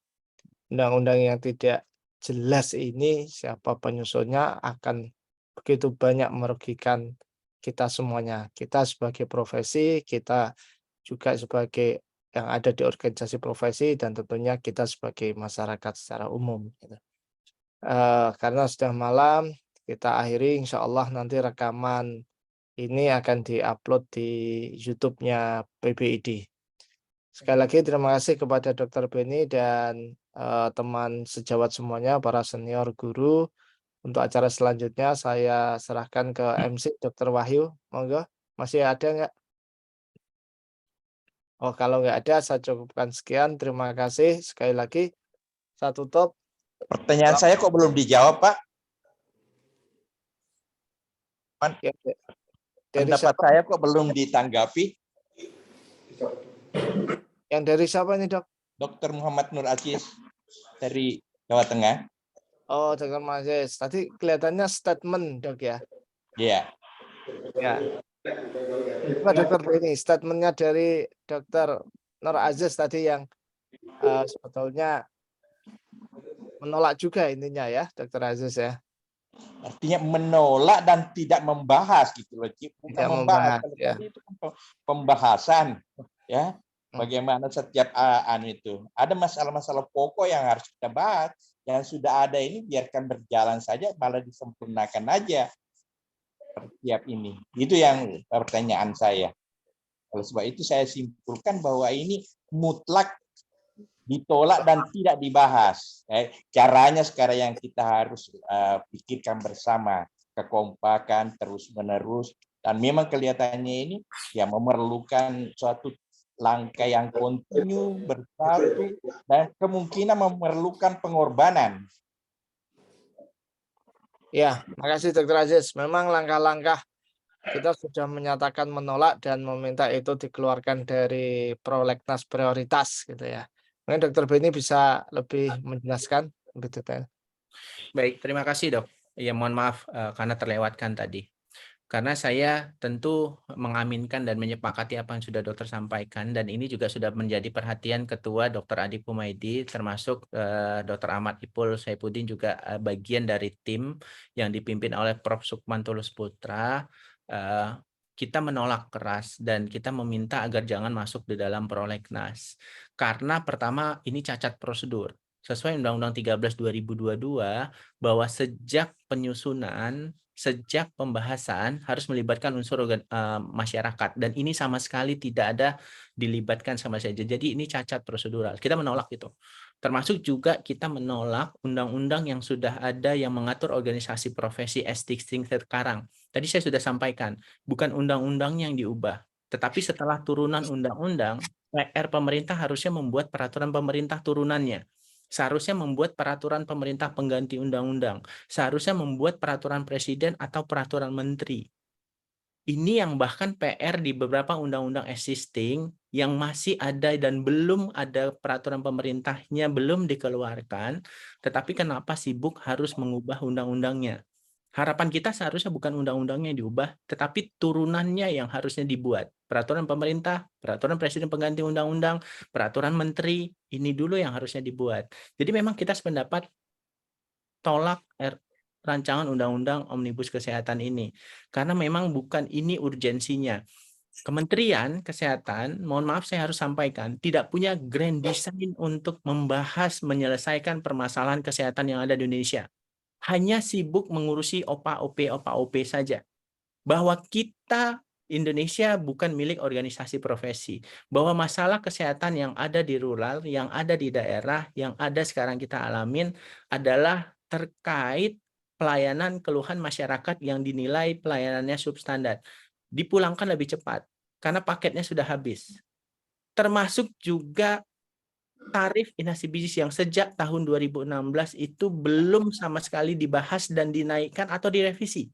undang-undang yang tidak jelas ini siapa penyusunnya akan begitu banyak merugikan kita semuanya. Kita sebagai profesi, kita juga sebagai yang ada di organisasi profesi, dan tentunya kita sebagai masyarakat secara umum. Karena sudah malam, kita akhiri. Insya Allah nanti rekaman ini akan diupload di YouTube-nya PBID. Sekali lagi terima kasih kepada Dr. Beni dan teman sejawat semuanya, para senior guru. Untuk acara selanjutnya saya serahkan ke MC Dr. Wahyu. Monggo, masih ada nggak? Oh, kalau nggak ada saya cukupkan sekian. Terima kasih sekali lagi. Saya tutup.
Pertanyaan saya kok belum dijawab, Pak?
Ya, dari
Pendapat
siapa?
saya kok belum ditanggapi?
Yang dari siapa nih, Dok?
Dr. Muhammad Nur Aziz dari Jawa Tengah.
Oh, Dr. Mazes. Tadi kelihatannya statement, Dok ya.
Iya.
Ya. Coba Dr. Beni, statementnya dari Dr. Nur Aziz tadi yang sebetulnya menolak juga intinya ya, Dr. Aziz ya.
Artinya menolak dan tidak membahas gitu loh. Bukan
Tidak
membahas.
membahas, ya.
Itu kan pembahasan ya. Bagaimana setiap itu. Ada masalah-masalah pokok yang harus kita bahas. Yang sudah ada ini biarkan berjalan saja, malah disempurnakan aja setiap ini. Itu yang pertanyaan saya. Oleh sebab itu saya simpulkan bahwa ini mutlak ditolak dan tidak dibahas. Caranya sekarang yang kita harus pikirkan bersama, kekompakan terus-menerus, dan memang kelihatannya ini ya memerlukan suatu langkah yang kontinu, bersatu, dan kemungkinan memerlukan pengorbanan.
Ya, makasih Dr. Aziz. Memang langkah-langkah kita sudah menyatakan menolak dan meminta itu dikeluarkan dari prolegnas prioritas gitu ya. Mungkin Dr. Beni bisa lebih menjelaskan lebih detail.
Baik, terima kasih Dok. Ya, mohon maaf karena terlewatkan tadi. Karena saya tentu mengaminkan dan menyepakati apa yang sudah dokter sampaikan, dan ini juga sudah menjadi perhatian Ketua Dr. Adi Kumaydi, termasuk Dr. Ahmad Ipul Saifuddin juga bagian dari tim yang dipimpin oleh Prof. Sukman Tulus Putra. Kita menolak keras dan kita meminta agar jangan masuk di dalam prolegnas. Karena pertama ini cacat prosedur. Sesuai Undang-Undang 13 2022 bahwa sejak penyusunan, sejak pembahasan harus melibatkan unsur masyarakat, dan ini sama sekali tidak ada dilibatkan sama saja. Jadi ini cacat prosedural. Kita menolak itu. Termasuk juga kita menolak undang-undang yang sudah ada yang mengatur organisasi profesi existing sekarang. Tadi saya sudah sampaikan, bukan undang-undang yang diubah. Tetapi setelah turunan undang-undang, PR pemerintah harusnya membuat peraturan pemerintah turunannya. Seharusnya membuat peraturan pemerintah pengganti undang-undang. Seharusnya membuat peraturan presiden atau peraturan menteri. Ini yang bahkan PR di beberapa undang-undang existing yang masih ada dan belum ada peraturan pemerintahnya belum dikeluarkan, tetapi kenapa sibuk harus mengubah undang-undangnya? Harapan kita seharusnya bukan undang-undangnya yang diubah, tetapi turunannya yang harusnya dibuat. Peraturan pemerintah, peraturan presiden pengganti undang-undang, peraturan menteri, ini dulu yang harusnya dibuat. Jadi memang kita sependapat tolak rancangan undang-undang Omnibus Kesehatan ini. Karena memang bukan ini urgensinya. Kementerian Kesehatan, mohon maaf saya harus sampaikan, tidak punya grand design untuk membahas, menyelesaikan permasalahan kesehatan yang ada di Indonesia. Hanya sibuk mengurusi OPA-OP saja. Bahwa kita Indonesia bukan milik organisasi profesi. Bahwa masalah kesehatan yang ada di rural, yang ada di daerah, yang ada sekarang kita alamin adalah terkait pelayanan keluhan masyarakat yang dinilai pelayanannya substandar. Dipulangkan lebih cepat karena paketnya sudah habis. Termasuk juga tarif inasi bisnis yang sejak tahun 2016 itu belum sama sekali dibahas dan dinaikkan atau direvisi.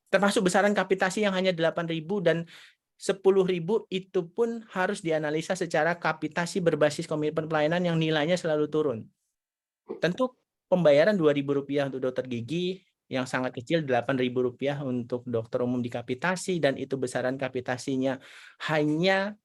Termasuk besaran kapitasi yang hanya 8.000 dan 10.000 itu pun harus dianalisa secara kapitasi berbasis komitmen pelayanan yang nilainya selalu turun. Tentu pembayaran Rp2.000 untuk dokter gigi yang sangat kecil, Rp8.000 untuk dokter umum di kapitasi, dan itu besaran kapitasinya hanya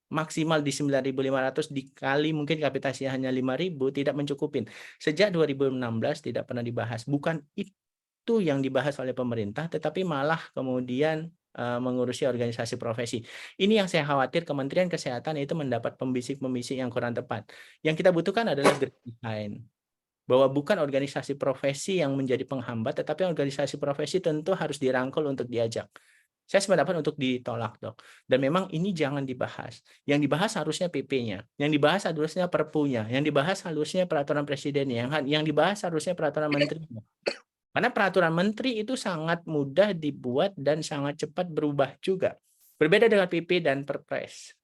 maksimal di 9.500 dikali mungkin kapitasinya hanya 5.000, tidak mencukupin. Sejak 2016 tidak pernah dibahas. Bukan itu yang dibahas oleh pemerintah, tetapi malah kemudian mengurusi organisasi profesi. Ini yang saya khawatir Kementerian Kesehatan itu mendapat pembisik-pembisik yang kurang tepat. Yang kita butuhkan adalah grand design. Bahwa bukan organisasi profesi yang menjadi penghambat, tetapi organisasi profesi tentu harus dirangkul untuk diajak. Saya sependapat untuk ditolak, Dok. Dan memang ini jangan dibahas. Yang dibahas harusnya PP-nya, yang dibahas harusnya Perpu-nya, yang dibahas harusnya peraturan presidennya, yang dibahas harusnya peraturan menterinya. Karena peraturan menteri itu sangat mudah dibuat dan sangat cepat berubah juga. Berbeda dengan PP dan Perpres.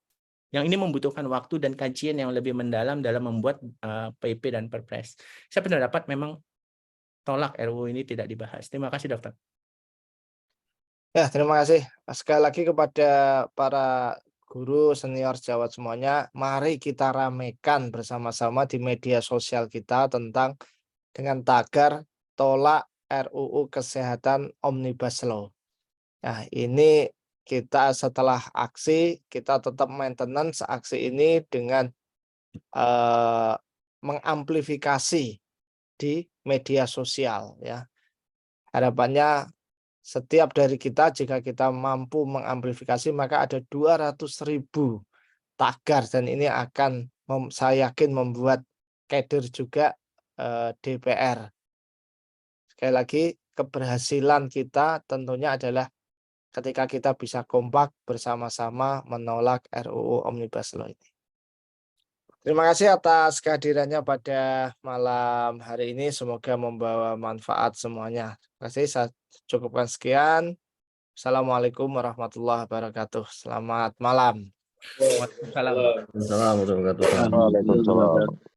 Yang ini membutuhkan waktu dan kajian yang lebih mendalam dalam membuat PP dan Perpres. Saya berpendapat memang tolak RUU ini tidak dibahas. Terima kasih, Dokter.
Ya, terima kasih. Sekali lagi kepada para guru senior sejawat semuanya, mari kita ramekan bersama-sama di media sosial kita tentang dengan tagar tolak RUU Kesehatan Omnibus Law. Nah, ini kita setelah aksi, kita tetap maintenance aksi ini dengan mengamplifikasi di media sosial, ya. Harapannya setiap dari kita, jika kita mampu mengamplifikasi, maka ada 200.000 tagar, dan ini akan saya yakin membuat kader juga DPR. Sekali lagi, keberhasilan kita tentunya adalah ketika kita bisa kompak bersama-sama menolak RUU Omnibus Law ini. Terima kasih atas kehadirannya pada malam hari ini. Semoga membawa manfaat semuanya. Terima kasih. Saya cukupkan sekian. Assalamualaikum warahmatullahi wabarakatuh. Selamat malam.
Waalaikumsalam.
Assalamualaikum warahmatullahi wabarakatuh.
Waalaikumsalam.